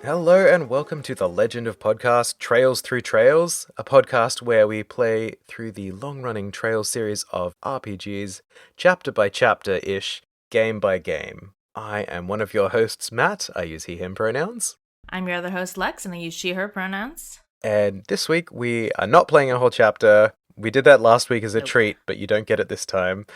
Hello and welcome to the Legend of Podcast Trails Through Trails, a podcast where we play through the long-running Trails series of RPGs, chapter by chapter-ish, game by game. I am one of your hosts, Matt. I use he, him pronouns. I'm your other host, Lex, and I use she, her pronouns. And this week we are not playing a whole chapter. We did that last week as a treat, but you don't get it this time.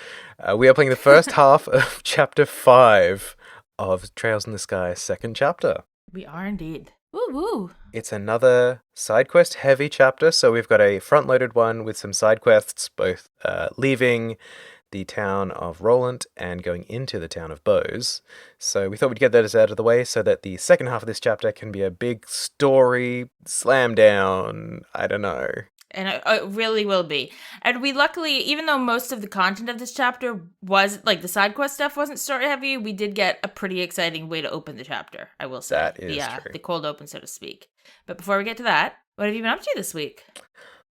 We are playing the first half of Chapter 5 of Trails in the Sky, second chapter. We are indeed. Woo woo! It's another side quest heavy chapter, so we've got a front-loaded one with some side quests, both leaving the town of Rolent and going into the town of Bose. So we thought we'd get those out of the way so that the second half of this chapter can be a big story slam down. I don't know. And it really will be. And we luckily, even though most of the content of this chapter was, like, the side quest stuff wasn't story heavy, we did get a pretty exciting way to open the chapter, I will say. That is true. The cold open, so to speak. But before we get to that, what have you been up to this week?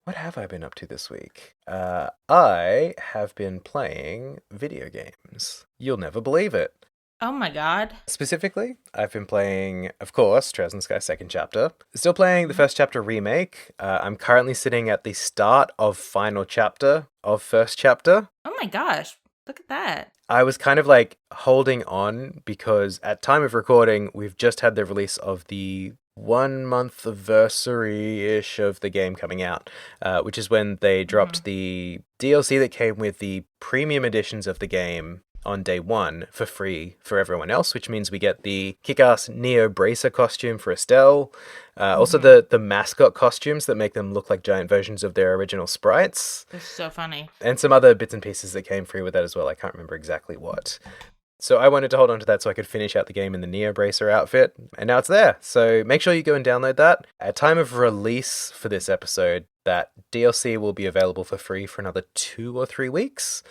What have I been up to this week? I have been playing video games. You'll never believe it. Oh my god. Specifically, I've been playing, of course, Trails in the Sky second chapter. Still playing the first chapter remake. I'm currently sitting at the start of final chapter of first chapter. Oh my gosh. Look at that. I was kind of like holding on because at time of recording, we've just had the release of the 1 month anniversary-ish of the game coming out, which is when they dropped the DLC that came with the premium editions of the game on day one for free for everyone else, which means we get the kick-ass Neo Bracer costume for Estelle, also the mascot costumes that make them look like giant versions of their original sprites. They're so funny. And some other bits and pieces that came free with that as well. I can't remember exactly what. So I wanted to hold on to that so I could finish out the game in the Neo Bracer outfit, and now it's there. So make sure you go and download that. At time of release for this episode, that DLC will be available for free for another 2 or 3 weeks.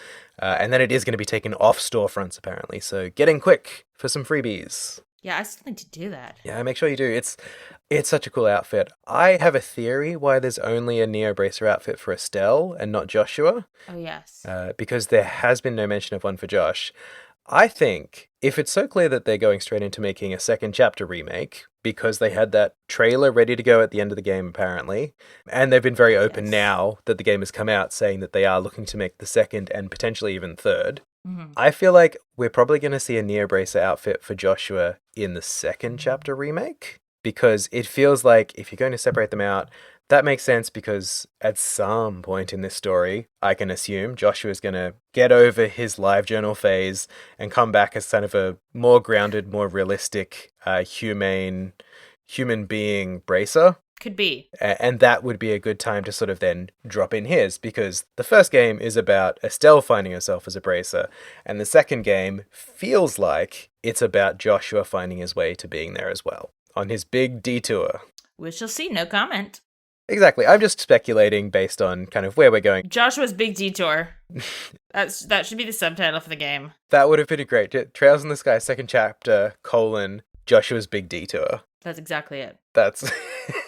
And then it is going to be taken off storefronts, apparently. So get in quick for some freebies. Yeah, I still need to do that. Yeah, make sure you do. It's such a cool outfit. I have a theory why there's only a Neo Bracer outfit for Estelle and not Joshua. Oh, yes. Because there has been no mention of one for Josh. I think if it's so clear that they're going straight into making a second chapter remake, because they had that trailer ready to go at the end of the game, apparently, and they've been very open now that the game has come out saying that they are looking to make the second and potentially even third, I feel like we're probably going to see a Neo Bracer outfit for Joshua in the second chapter remake, because it feels like if you're going to separate them out, that makes sense because at some point in this story, I can assume Joshua's going to get over his live journal phase and come back as kind of a more grounded, more realistic, human being bracer. Could be. And that would be a good time to sort of then drop in his, because the first game is about Estelle finding herself as a bracer, and the second game feels like it's about Joshua finding his way to being there as well, on his big detour. We shall see, no comment. Exactly. I'm just speculating based on kind of where we're going. Joshua's Big Detour. That should be the subtitle for the game. That would have been a great Trails in the Sky second chapter, Joshua's Big Detour. That's exactly it. That's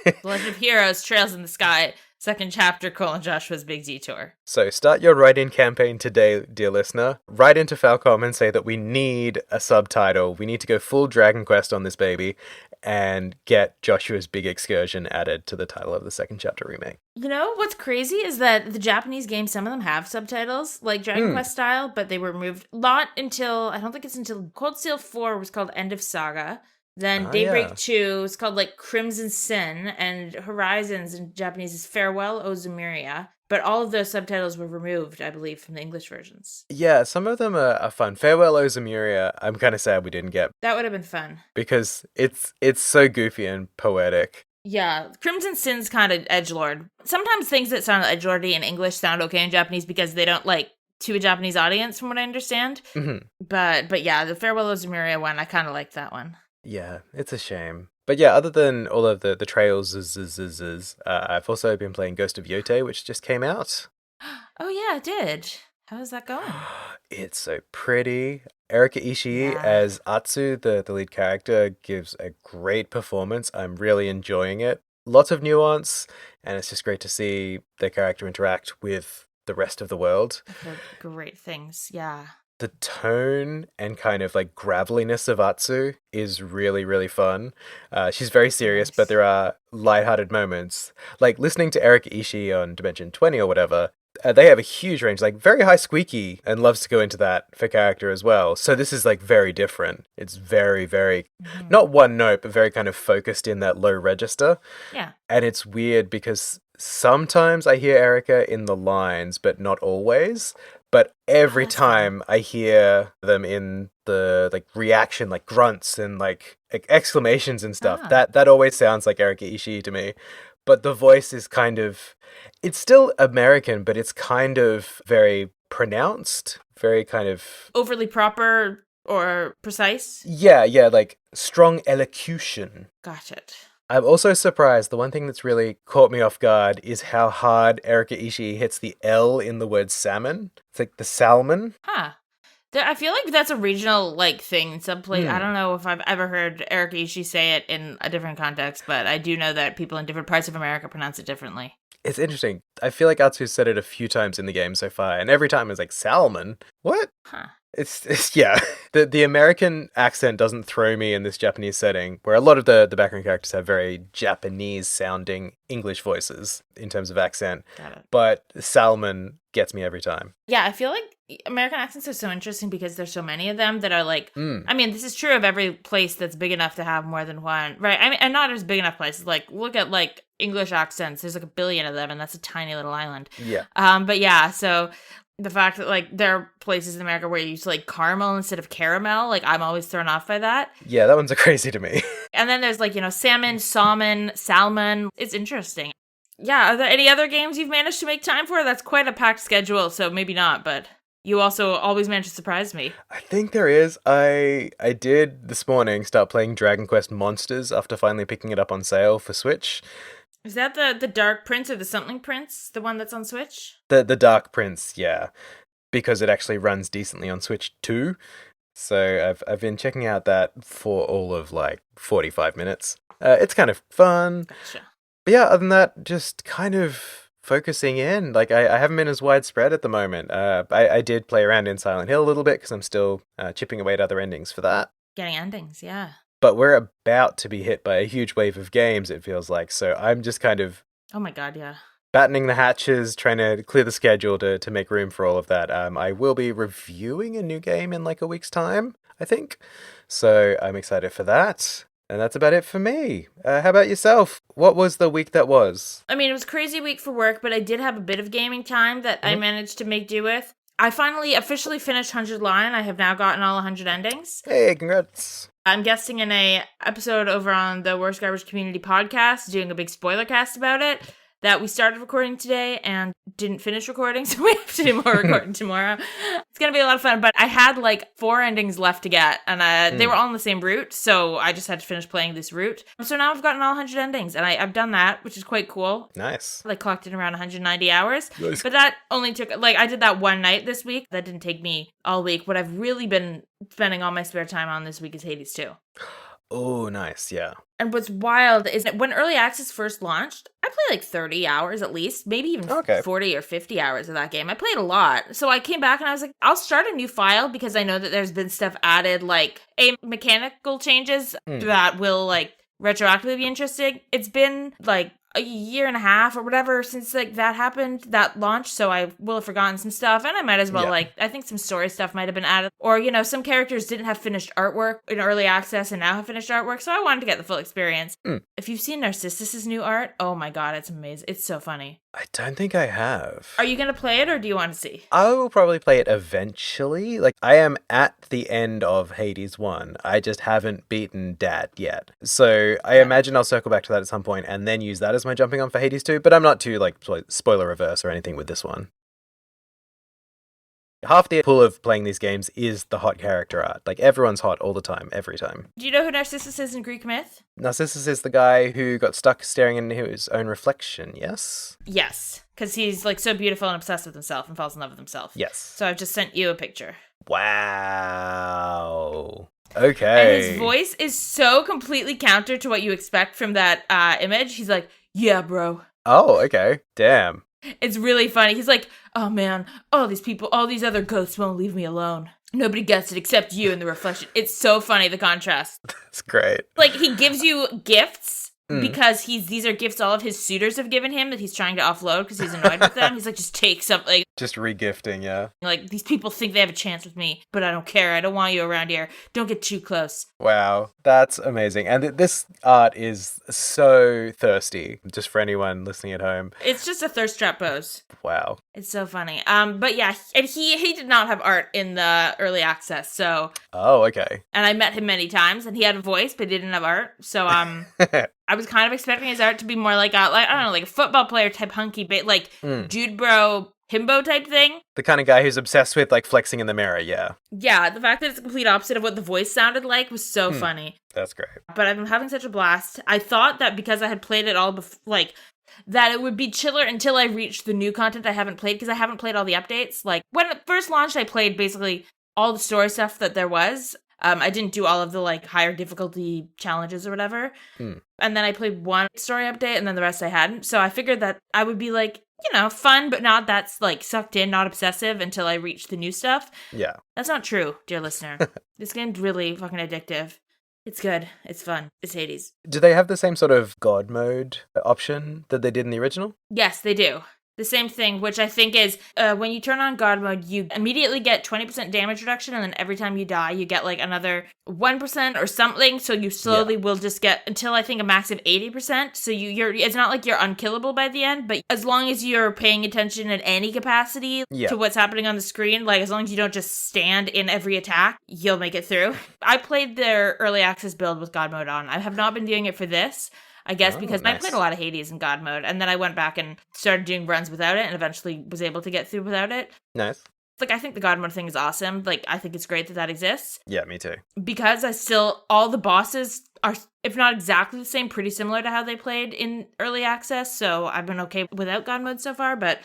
The Legend of Heroes, Trails in the Sky, second chapter, Joshua's Big Detour. So start your write-in campaign today, dear listener. Write into Falcom and say that we need a subtitle. We need to go full Dragon Quest on this baby and get Joshua's Big Excursion added to the title of the second chapter remake. You know, what's crazy is that the Japanese games, some of them have subtitles, like Dragon Quest style, but they were removed not until, I don't think it's until Cold Steel 4 was called End of Saga. Then Daybreak 2 is called like Crimson Sin, and Horizons in Japanese is Farewell Ozumiria. But all of those subtitles were removed, I believe, from the English versions. Yeah, some of them are fun. Farewell Ozumiria, I'm kind of sad we didn't get. That would have been fun. Because it's so goofy and poetic. Yeah, Crimson Sin's kind of edgelord. Sometimes things that sound edgelordy in English sound okay in Japanese because they don't like to a Japanese audience, from what I understand. But yeah, the Farewell Ozumiria one, I kind of liked that one. Yeah, it's a shame. But yeah, other than all of the trails, I've also been playing Ghost of Yote, which just came out. Oh yeah, it did. How is that going? It's so pretty. Erika Ishii as Atsu, the lead character, gives a great performance. I'm really enjoying it. Lots of nuance, and it's just great to see the character interact with the rest of the world. I've heard great things, yeah. the tone and kind of like graveliness of Atsu is really, really fun. She's very serious, but there are lighthearted moments. Like listening to Erika Ishii on Dimension 20 or whatever, they have a huge range, like very high squeaky, and loves to go into that for character as well. So this is like very different. It's very, very, not one note, but very kind of focused in that low register. Yeah. And it's weird because sometimes I hear Erika in the lines, but not always. But every time I hear them in the like reaction, like grunts and like exclamations and stuff, that always sounds like Erika Ishii to me. But the voice is kind of, it's still American, but it's kind of very pronounced, very kind of overly proper or precise. Yeah, like strong elocution. Got it. I'm also surprised. The one thing that's really caught me off guard is how hard Erika Ishii hits the L in the word salmon. It's like the salmon. Huh. I feel like that's a regional like thing in some place. I don't know if I've ever heard Erika Ishii say it in a different context, but I do know that people in different parts of America pronounce it differently. It's interesting. I feel like Atsu's said it a few times in the game so far, and every time it's like, salmon? What? Huh. It's yeah. The American accent doesn't throw me in this Japanese setting, where a lot of the background characters have very Japanese-sounding English voices in terms of accent. Got it. But salmon gets me every time. Yeah, I feel like American accents are so interesting because there's so many of them that are like, I mean, this is true of every place that's big enough to have more than one, right? I mean, and not as big enough places. Like, look at like English accents. There's like 1 billion of them, and that's a tiny little island. Yeah. But yeah, so the fact that like there are places in America where you use like caramel instead of caramel, like I'm always thrown off by that. Yeah, that one's crazy to me. And then there's like, salmon, salmon. It's interesting. Yeah, are there any other games you've managed to make time for? That's quite a packed schedule, so maybe not, but you also always manage to surprise me. I think there is. I did this morning start playing Dragon Quest Monsters after finally picking it up on sale for Switch. Is that the Dark Prince or the Something Prince? The one that's on Switch? The Dark Prince, yeah. Because it actually runs decently on Switch too. So I've been checking out that for all of like 45 minutes. It's kind of fun. Gotcha. But yeah, other than that, just kind of focusing in. Like I haven't been as widespread at the moment. I did play around in Silent Hill a little bit because I'm still chipping away at other endings for that. Getting endings, yeah. But we're about to be hit by a huge wave of games, it feels like. So I'm just kind of... Oh my god, yeah. Battening the hatches, trying to clear the schedule to make room for all of that. I will be reviewing a new game in like a week's time, I think. So I'm excited for that. And that's about it for me. How about yourself? What was the week that was? I mean, it was a crazy week for work, but I did have a bit of gaming time that I managed to make do with. I finally officially finished 100 Line. I have now gotten all 100 endings. Hey, congrats. I'm guesting in a episode over on the Worst Garbage Community Podcast, doing a big spoiler cast about it, that we started recording today and didn't finish recording, so we have to do more recording tomorrow. It's going to be a lot of fun, but I had like 4 endings left to get, and they were all on the same route, so I just had to finish playing this route. So now I've gotten all 100 endings, and I've done that, which is quite cool. Nice. Like clocked in around 190 hours. Nice. But that only took, like, I did that one night this week. That didn't take me all week. What I've really been spending all my spare time on this week is Hades 2. Oh, nice, yeah. And what's wild is that when Early Access first launched, I played like 30 hours at least, maybe even 40 or 50 hours of that game. I played a lot. So I came back and I was like, I'll start a new file because I know that there's been stuff added, like mechanical changes that will like retroactively be interesting. It's been like a year and a half or whatever since like that happened, that launch, so I will have forgotten some stuff, and I might as well like, I think some story stuff might have been added, or some characters didn't have finished artwork in Early Access and now have finished artwork, so I wanted to get the full experience. If you've seen Narcissus's new art, oh my god, it's amazing. It's so funny. I don't think I have. Are you gonna play it, or do you want to see? I will probably play it eventually. Like, I am at the end of Hades 1. I just haven't beaten Dad yet. So I imagine I'll circle back to that at some point and then use that as my jumping on for Hades 2, but I'm not too, like, spoiler reverse or anything with this one. Half the pull of playing these games is the hot character art. Like, everyone's hot all the time, every time. Do you know who Narcissus is in Greek myth? Narcissus is the guy who got stuck staring into his own reflection, yes? Yes, because he's, like, so beautiful and obsessed with himself and falls in love with himself. Yes. So I've just sent you a picture. Wow. Okay. And his voice is so completely counter to what you expect from that image. He's like, yeah, bro. Oh, okay. Damn. It's really funny. He's like, oh man, all these people, all these other ghosts won't leave me alone. Nobody gets it except you in the reflection. It's so funny, the contrast. That's great. Like, he gives you gifts because these are gifts all of his suitors have given him that he's trying to offload because he's annoyed with them. He's like, just take something. Just regifting, yeah. Like, these people think they have a chance with me, but I don't care. I don't want you around here. Don't get too close. Wow, that's amazing. And this art is so thirsty, just for anyone listening at home. It's just a thirst trap pose. Wow. It's so funny. But yeah, and he did not have art in the early access, so... Oh, okay. And I met him many times, and he had a voice, but he didn't have art, so, I was kind of expecting his art to be more like I don't know, like a football player type hunky, like Jude Bro himbo type thing. The kind of guy who's obsessed with like flexing in the mirror, yeah. Yeah, the fact that it's the complete opposite of what the voice sounded like was so funny. That's great. But I've been having such a blast. I thought that because I had played it all that it would be chiller until I reached the new content I haven't played, because I haven't played all the updates. Like, when it first launched, I played basically all the story stuff that there was. I didn't do all of the, like, higher difficulty challenges or whatever. And then I played one story update, and then the rest I hadn't. So I figured that I would be, like, you know, fun, but not that's, like, sucked in, not obsessive until I reached the new stuff. Yeah. That's not true, dear listener. This game's really fucking addictive. It's good. It's fun. It's Hades. Do they have the same sort of God mode option that they did in the original? Yes, they do. The same thing, which I think is when you turn on God mode, you immediately get 20% damage reduction, and then every time you die, you get like another 1% or something. So you slowly will just get until I think a max of 80%. So you're it's not like you're unkillable by the end, but as long as you're paying attention at any capacity to what's happening on the screen, like as long as you don't just stand in every attack, you'll make it through. I played their early access build with God mode on. I have not been doing it for this. I guess because I played a lot of Hades in God mode, and then I went back and started doing runs without it, and eventually was able to get through without it. Nice. Like, I think the God mode thing is awesome. Like, I think it's great that exists. Yeah, me too. Because all the bosses are, if not exactly the same, pretty similar to how they played in early access, so I've been okay without God mode so far, but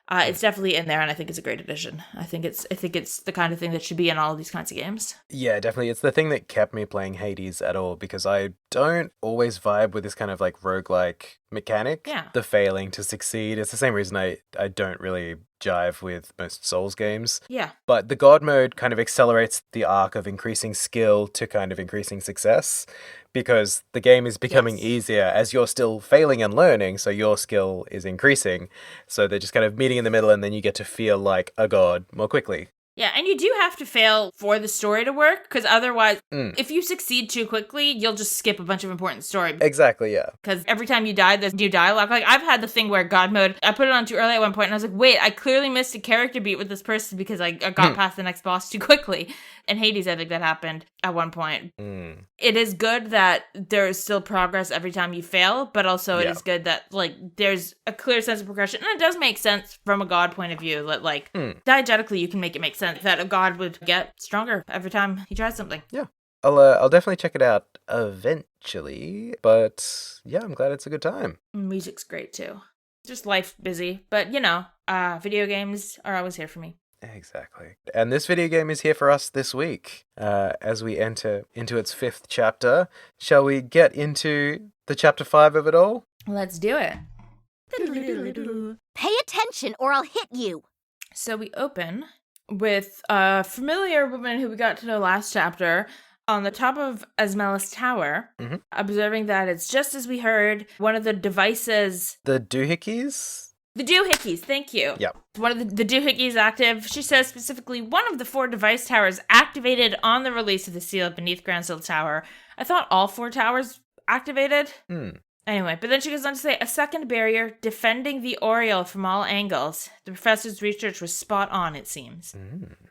it's definitely in there, and I think it's a great addition. I think it's the kind of thing that should be in all of these kinds of games. Yeah, definitely. It's the thing that kept me playing Hades at all, because I don't always vibe with this kind of like roguelike mechanic. Yeah. The failing to succeed. It's the same reason I don't really jive with most Souls games. Yeah. But the God mode kind of accelerates the arc of increasing skill to kind of increasing success, because the game is becoming easier as you're still failing and learning, so your skill is increasing. So they're just kind of meeting in the middle, and then you get to feel like a god more quickly. Yeah, and you do have to fail for the story to work, because otherwise, if you succeed too quickly, you'll just skip a bunch of important story. Exactly, yeah. Because every time you die, there's new dialogue. Like, I've had the thing where God mode, I put it on too early at one point, and I was like, wait, I clearly missed a character beat with this person because I got past the next boss too quickly. In Hades, I think that happened at one point. It is good that there is still progress every time you fail, but also it is good that, like, there's a clear sense of progression. And it does make sense from a God point of view that, like, diegetically, you can make it make sense that a god would get stronger every time he tries something. Yeah. I'll definitely check it out eventually, but yeah, I'm glad it's a good time. Music's great too. Just life busy, but you know, video games are always here for me. Exactly. And this video game is here for us this week. As we enter into its 5th chapter, shall we get into the chapter 5 of it all? Let's do it. Pay attention or I'll hit you. So we open with a familiar woman who we got to know last chapter on the top of Asmelis Tower, observing that it's just as we heard, one of the devices... The doohickeys? The doohickeys, thank you. Yep. One of the doohickeys active. She says specifically one of the 4 device towers activated on the release of the seal beneath Grand Seal Tower. I thought all 4 towers activated. Anyway, but then she goes on to say, a second barrier defending the Oriole from all angles. The professor's research was spot on, it seems.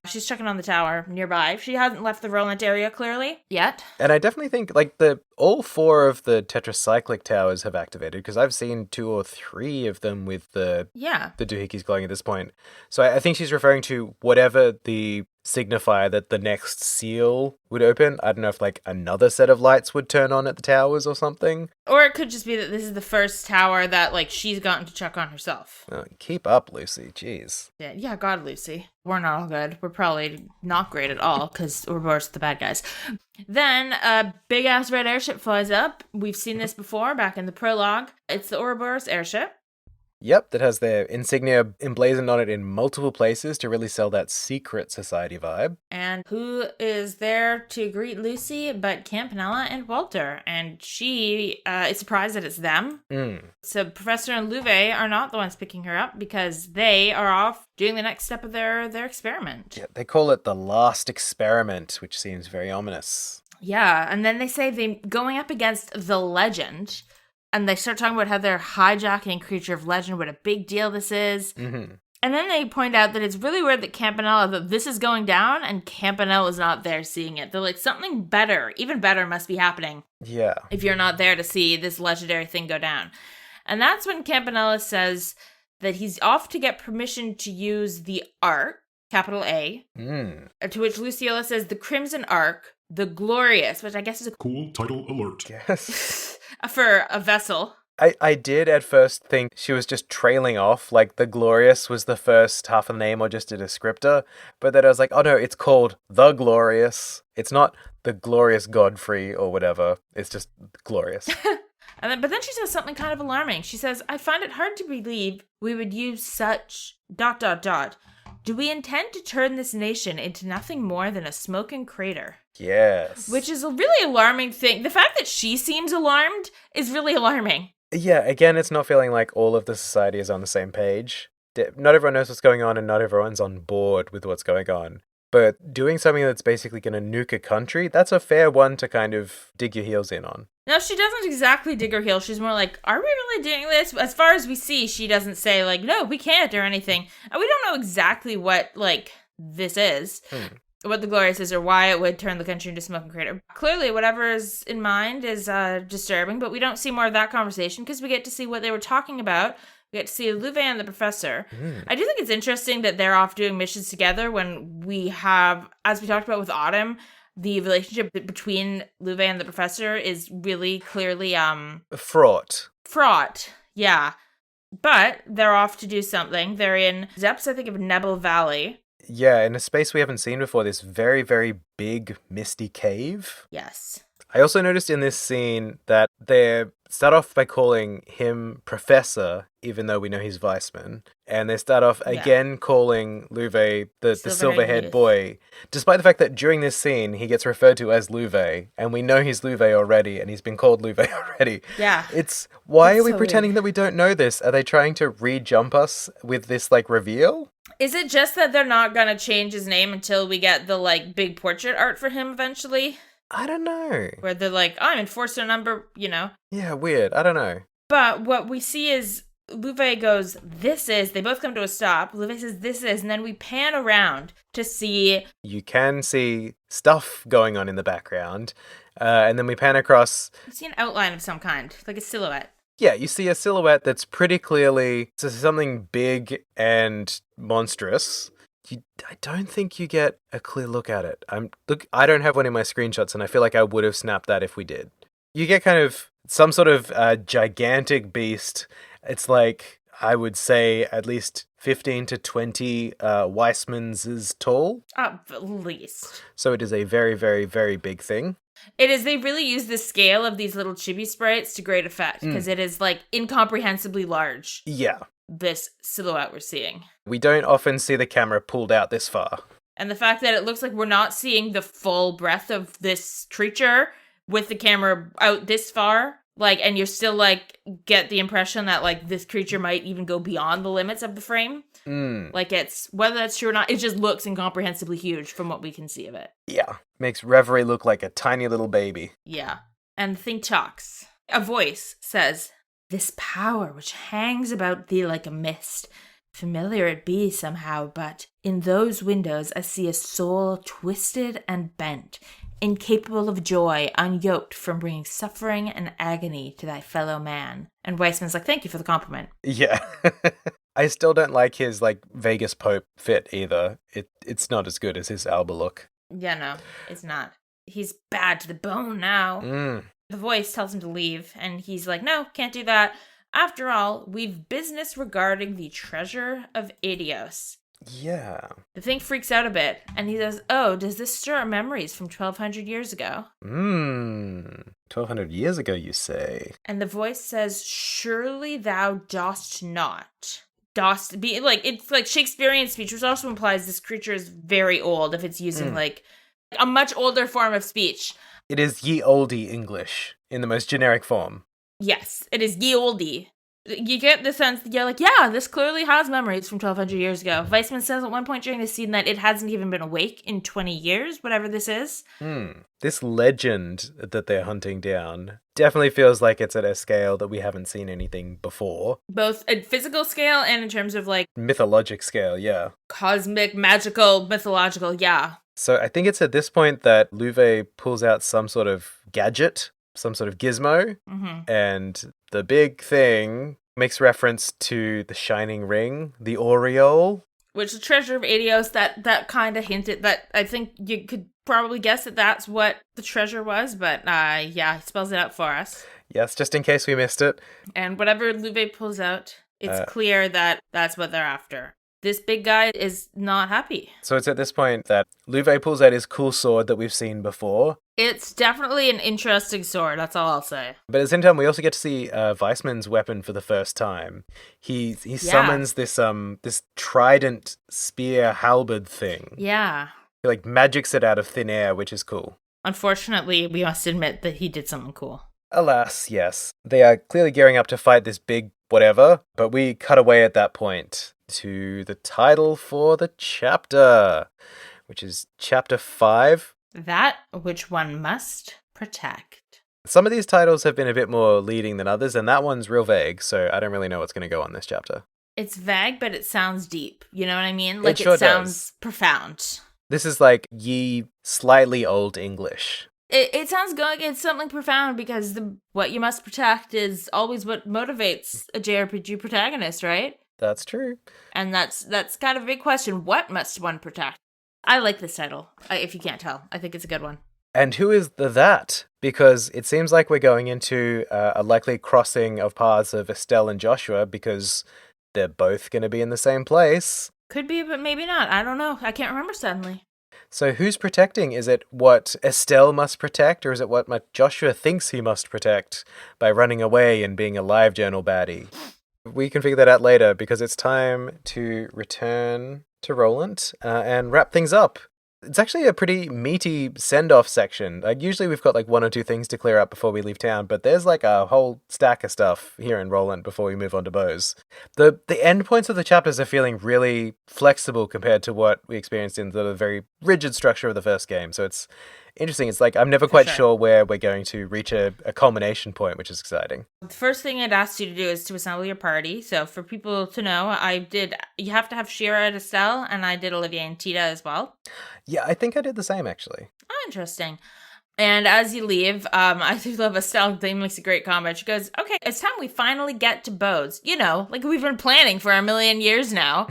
She's checking on the tower nearby. She hasn't left the Rolent area, clearly, yet. And I definitely think, like, all 4 of the tetracyclic towers have activated, because I've seen 2 or 3 of them with the doohickeys glowing at this point. So I think she's referring to whatever the signifier that the next seal would open. I don't know if, like, another set of lights would turn on at the towers or something. Or it could just be that this is the first tower that, like, she's gotten to check on herself. Keep up, Lucy. Jeez. Yeah, God, Lucy. We're not all good. We're probably not great at all, because we're worse the bad guys. Then a big-ass red airship flies up. We've seen this before, back in the prologue. It's the Ouroboros airship. Yep, that has their insignia emblazoned on it in multiple places to really sell that secret society vibe. And who is there to greet Lucy but Campanella and Walter? And she is surprised that it's them. So Professor and Louvet are not the ones picking her up because they are off doing the next step of their experiment. Yeah, they call it the last experiment, which seems very ominous. Yeah, and then they say they're going up against the legend, and they start talking about how they're hijacking Creature of Legend, what a big deal this is. Mm-hmm. And then they point out that it's really weird that Campanella, that this is going down, and Campanella is not there seeing it. They're like, something better, even better must be happening. Yeah. If you're not there to see this legendary thing go down. And that's when Campanella says that he's off to get permission to use the Ark, capital A, to which Luciola says the Crimson Ark, the Glorious, which I guess is a cool title alert. Yes. for a vessel. I did at first think she was just trailing off, like the Glorious was the first half of the name or just a descriptor, but then I was like, oh no, it's called the Glorious. It's not the Glorious Godfrey or whatever. It's just Glorious. But then she says something kind of alarming. She says, I find it hard to believe we would use such ... Do we intend to turn this nation into nothing more than a smoking crater? Yes. Which is a really alarming thing. The fact that she seems alarmed is really alarming. Yeah, again, it's not feeling like all of the society is on the same page. Not everyone knows what's going on and not everyone's on board with what's going on. But doing something that's basically going to nuke a country, that's a fair one to kind of dig your heels in on. No, she doesn't exactly dig her heels. She's more like, are we really doing this? As far as we see, she doesn't say, like, no, we can't or anything. And we don't know exactly what, like, this is. What the Glorious is or why it would turn the country into a smoking crater. Clearly, whatever is in mind is disturbing, but we don't see more of that conversation because we get to see what they were talking about. We get to see Louvet and the Professor. I do think it's interesting that they're off doing missions together when we have, as we talked about with Autumn, the relationship between Louvet and the Professor is really clearly fraught. Yeah. But they're off to do something. They're in depths, I think, of Nebel Valley. Yeah, in a space we haven't seen before, this very, very big, misty cave. Yes. I also noticed in this scene that they start off by calling him Professor, even though we know he's Weissman. And they start off again calling Louvet the silver-haired boy, despite the fact that during this scene, he gets referred to as Louvet, and we know he's Louvet already, and he's been called Louvet already. Yeah. Why are we pretending that we don't know this? Are they trying to re-jump us with this, like, reveal? Is it just that they're not going to change his name until we get the, like, big portrait art for him eventually? I don't know. Where they're like, I'm Enforcer number, you know? Yeah, weird. I don't know. But what we see is Louvet goes, this is, they both come to a stop. Louvet says, this is, and then we pan around to see. You can see stuff going on in the background. And then we pan across. You see an outline of some kind, like a silhouette. Yeah, you see a silhouette that's pretty clearly something big and monstrous. I don't think you get a clear look at it. I don't have one in my screenshots, and I feel like I would have snapped that if we did. You get kind of some sort of gigantic beast. It's like, I would say, at least 15 to 20 Weissmans tall. At least. So it is a very, very, very big thing. It is, they really use the scale of these little chibi sprites to great effect, because it is, like, incomprehensibly large. Yeah. This silhouette we're seeing. We don't often see the camera pulled out this far. And the fact that it looks like we're not seeing the full breadth of this creature with the camera out this far, like, and you still, like, get the impression that, like, this creature might even go beyond the limits of the frame. Like, it's, whether that's true or not, it just looks incomprehensibly huge from what we can see of it. Yeah. Makes Reverie look like a tiny little baby. Yeah. And the thing talks. A voice says, this power which hangs about thee like a mist, familiar it be somehow, but in those windows I see a soul twisted and bent, incapable of joy, unyoked from bringing suffering and agony to thy fellow man. And Weissman's like, thank you for the compliment. Yeah. I still don't like his, like, Vegas Pope fit either. It's not as good as his Alba look. Yeah, no, it's not. He's bad to the bone now. The voice tells him to leave, and he's like, no, can't do that. After all, we've business regarding the treasure of Idios. Yeah. The thing freaks out a bit, and he says, oh, does this stir up memories from 1,200 years ago? 1,200 years ago, you say? And the voice says, surely thou dost not. Dost be like, it's like Shakespearean speech, which also implies this creature is very old if it's using like a much older form of speech. It is ye olde English in the most generic form. Yes, it is ye olde. You get the sense that you're like, yeah, this clearly has memories from 1,200 years ago. Weissman says at one point during the scene that it hasn't even been awake in 20 years, whatever this is. This legend that they're hunting down definitely feels like it's at a scale that we haven't seen anything before. Both at physical scale and in terms of like... mythologic scale, yeah. Cosmic, magical, mythological, yeah. So I think it's at this point that Luve pulls out some sort of gadget, some sort of gizmo, and the big thing makes reference to the shining ring, the aureole. Which the treasure of Eidos, that kind of hinted that I think you could probably guess that that's what the treasure was, but yeah, he spells it out for us. Yes, just in case we missed it. And whatever Luve pulls out, it's clear that that's what they're after. This big guy is not happy. So it's at this point that Luve pulls out his cool sword that we've seen before. It's definitely an interesting sword, that's all I'll say. But at the same time, we also get to see Weissman's weapon for the first time. He summons this trident spear halberd thing. Yeah. He like magics it out of thin air, which is cool. Unfortunately, we must admit that he did something cool. Alas, yes. They are clearly gearing up to fight this big whatever, but we cut away at that point to the title for the chapter, which is Chapter 5. That which one must protect. Some of these titles have been a bit more leading than others, and that one's real vague, so I don't really know what's going to go on this chapter. It's vague, but it sounds deep. You know what I mean? Like, it sounds profound. This is like ye slightly old English. It sounds like it's something profound because what you must protect is always what motivates a JRPG protagonist, right? That's true. And that's kind of a big question. What must one protect? I like this title, if you can't tell. I think it's a good one. And who is that? Because it seems like we're going into a likely crossing of paths of Estelle and Joshua because they're both going to be in the same place. Could be, but maybe not. I don't know. I can't remember suddenly. So who's protecting? Is it what Estelle must protect, or is it what Joshua thinks he must protect by running away and being a live journal baddie? We can figure that out later because it's time to return to Rolent and wrap things up. It's actually a pretty meaty send-off section. Like usually we've got like one or two things to clear up before we leave town, but there's like a whole stack of stuff here in Rolent before we move on to Bose. The end points of the chapters are feeling really flexible compared to what we experienced in the very rigid structure of the first game. So it's interesting. It's like I'm never quite sure where we're going to reach a culmination point, which is exciting. The first thing I'd asked you to do is to assemble your party. So for people to know, you have to have Shira and Estelle, and I did Olivia and Tita as well. Yeah, I think I did the same, actually. Oh, interesting. And as you leave, I do love Estelle. They makes a great comment. She goes, okay, it's time we finally get to Bose. You know, like we've been planning for a million years now.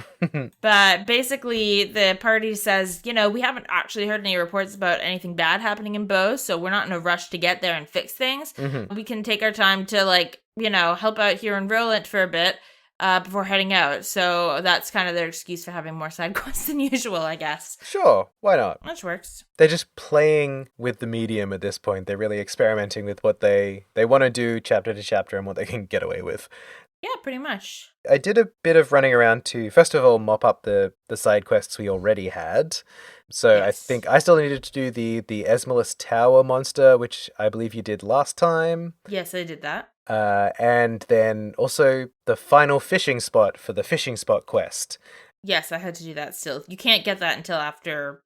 But basically, the party says, you know, we haven't actually heard any reports about anything bad happening in Bose, so we're not in a rush to get there and fix things. We can take our time to, like, you know, help out here in Rolent for a bit. Before heading out. So that's kind of their excuse for having more side quests than usual, I guess. Sure, why not? Which works. They're just playing with the medium at this point. They're really experimenting with what they want to do chapter to chapter and what they can get away with. Yeah, pretty much. I did a bit of running around to, first of all, mop up the side quests we already had. So yes. I think I still needed to do the Esmeralda Tower monster, which I believe you did last time. Yes, I did that. And then also the final fishing spot for the fishing spot quest. Yes, I had to do that still. You can't get that until after,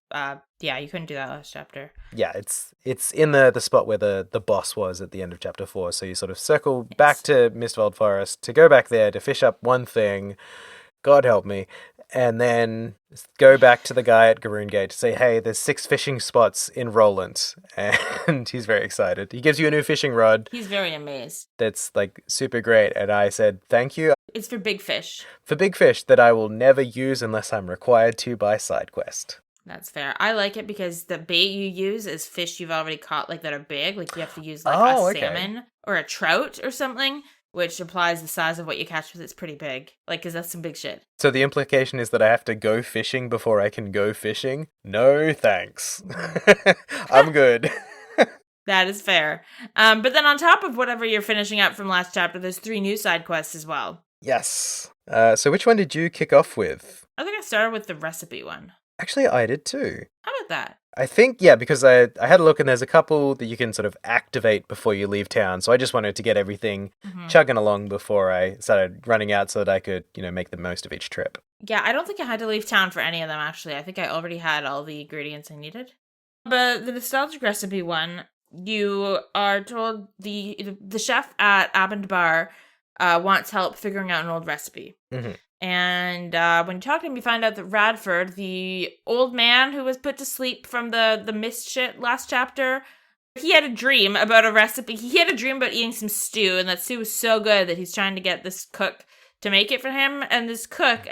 you couldn't do that last chapter. Yeah, it's in the spot where the boss was at the end of chapter 4, so you sort of circle back to Mistwald Forest to go back there to fish up one thing, God help me, and then go back to the guy at Garoon Gate to say, hey, there's 6 fishing spots in Rolent, and he's very excited. He gives you a new fishing rod. He's very amazed. That's, like, super great, and I said, thank you. It's for big fish. For big fish that I will never use unless I'm required to by side quest. That's fair. I like it because the bait you use is fish you've already caught, like, that are big. Like, you have to use, like, salmon or a trout or something, which implies the size of what you catch with it's pretty big. Like, because that's some big shit. So the implication is that I have to go fishing before I can go fishing? No, thanks. I'm good. That is fair. But then on top of whatever you're finishing up from last chapter, there's 3 new side quests as well. Yes. So which one did you kick off with? I think I started with the recipe one. Actually, I did too. How about that? I think, yeah, because I had a look and there's a couple that you can sort of activate before you leave town. So I just wanted to get everything chugging along before I started running out so that I could, make the most of each trip. Yeah, I don't think I had to leave town for any of them, actually. I think I already had all the ingredients I needed. But the nostalgic recipe one, you are told the chef at Abend Bar wants help figuring out an old recipe. Mm-hmm. And when you talk to him, you find out that Radford, the old man who was put to sleep from the mist shit last chapter, he had a dream about a recipe. He had a dream about eating some stew, and that stew was so good that he's trying to get this cook to make it for him. And this cook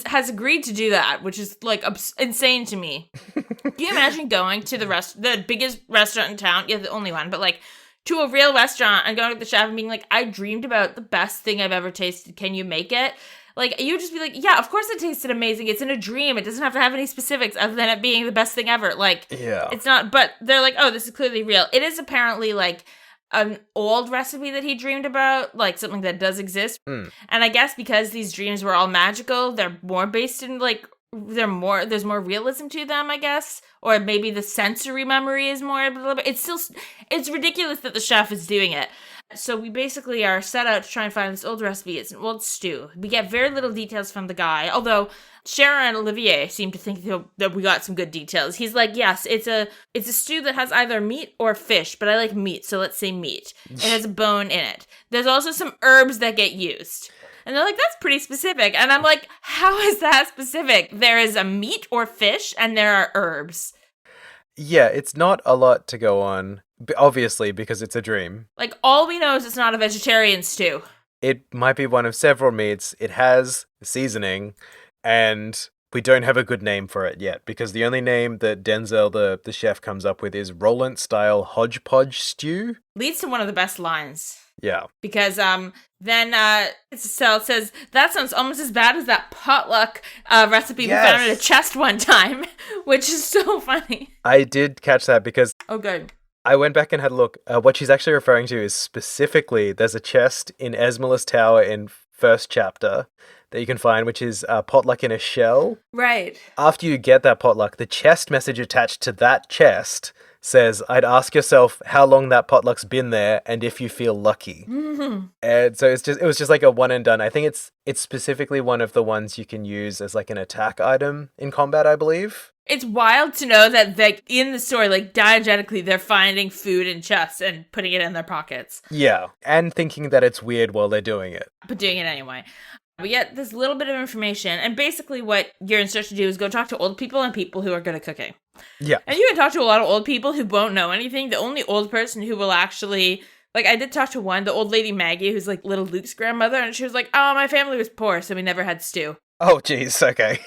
has agreed to do that, which is like insane to me. Can you imagine going to the biggest restaurant in town? Yeah, the only one, but like to a real restaurant and going to the chef and being like, I dreamed about the best thing I've ever tasted. Can you make it? Like, you would just be like, yeah, of course it tasted amazing. It's in a dream. It doesn't have to have any specifics other than it being the best thing ever. Like, yeah. It's not, but they're like, oh, this is clearly real. It is apparently, like, an old recipe that he dreamed about, like, something that does exist. And I guess because these dreams were all magical, they're more based in, like, there's more realism to them, I guess. Or maybe the sensory memory is more, it's ridiculous that the chef is doing it. So we basically are set out to try and find this old recipe. It's an old stew. We get very little details from the guy, although Sharon and Olivier seem to think that we got some good details. He's like, yes, it's a stew that has either meat or fish, but I like meat, so let's say meat. It has a bone in it. There's also some herbs that get used. And they're like, that's pretty specific. And I'm like, how is that specific? There is a meat or fish, and there are herbs. Yeah, it's not a lot to go on, obviously, because it's a dream. Like, all we know is it's not a vegetarian stew. It might be one of several meats. It has seasoning, and we don't have a good name for it yet, because the only name that Denzel, the chef, comes up with is Rolent-style hodgepodge stew. Leads to one of the best lines. Yeah. Because then Cecil says, that sounds almost as bad as that potluck recipe we found in a chest one time, which is so funny. I did catch that because... Oh, good. I went back and had a look. What she's actually referring to is specifically, there's a chest in Esmeralda's Tower in first chapter that you can find, which is potluck in a shell. Right. After you get that potluck, the chest message attached to that chest says, I'd ask yourself how long that potluck's been there and if you feel lucky. Mm-hmm. And so it was just like a one and done. I think it's specifically one of the ones you can use as like an attack item in combat, I believe. It's wild to know that like in the story, like diegetically, they're finding food in chests and putting it in their pockets. Yeah, and thinking that it's weird while they're doing it. But doing it anyway. We get this little bit of information, and basically what you're instructed to do is go talk to old people and people who are good at cooking. Yeah. And you can talk to a lot of old people who won't know anything. The only old person who will actually... Like, I did talk to one, the old lady Maggie, who's like little Luke's grandmother, and she was like, oh, my family was poor, so we never had stew. Oh, jeez, okay.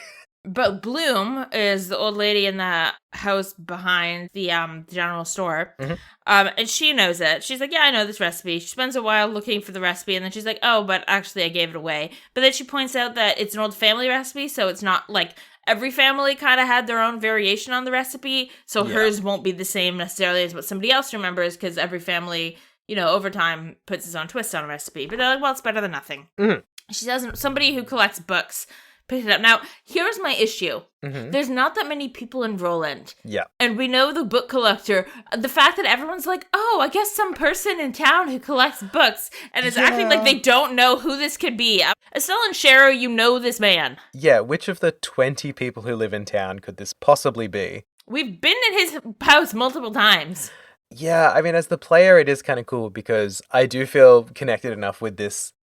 But Bloom is the old lady in the house behind the general store. Mm-hmm. And she knows it. She's like, yeah, I know this recipe. She spends a while looking for the recipe, and then she's like, oh, but actually I gave it away. But then she points out that it's an old family recipe, so it's not like every family kind of had their own variation on the recipe, so hers won't be the same necessarily as what somebody else remembers, because every family, over time puts its own twist on a recipe. But they're like, well, it's better than nothing. Mm-hmm. She doesn't. Somebody who collects books picked it up. Now, here's my issue. Mm-hmm. There's not that many people in Rolent. Yeah. And we know the book collector. The fact that everyone's like, oh, I guess some person in town who collects books, and is acting like they don't know who this could be. Estelle and Cheryl, you know this man. Yeah, which of the 20 people who live in town could this possibly be? We've been in his house multiple times. Yeah, I mean, as the player, it is kind of cool because I do feel connected enough with this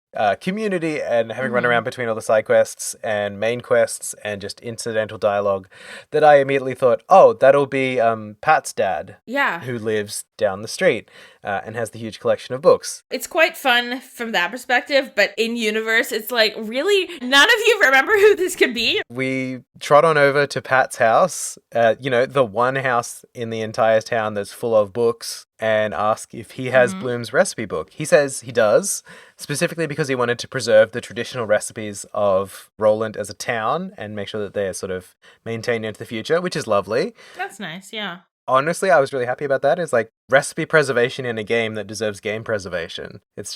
community and having run around between all the side quests and main quests and just incidental dialogue that I immediately thought, oh, that'll be Pat's dad. Yeah. Who lives down the street and has the huge collection of books. It's quite fun from that perspective, but in universe, it's like, really? None of you remember who this could be? We trot on over to Pat's house, the one house in the entire town that's full of books, and ask if he has Bloom's recipe book. He says he does, specifically because he wanted to preserve the traditional recipes of Rolent as a town and make sure that they're sort of maintained into the future, which is lovely. That's nice, yeah. honestly, I was really happy about that. It's like recipe preservation in a game that deserves game preservation. It's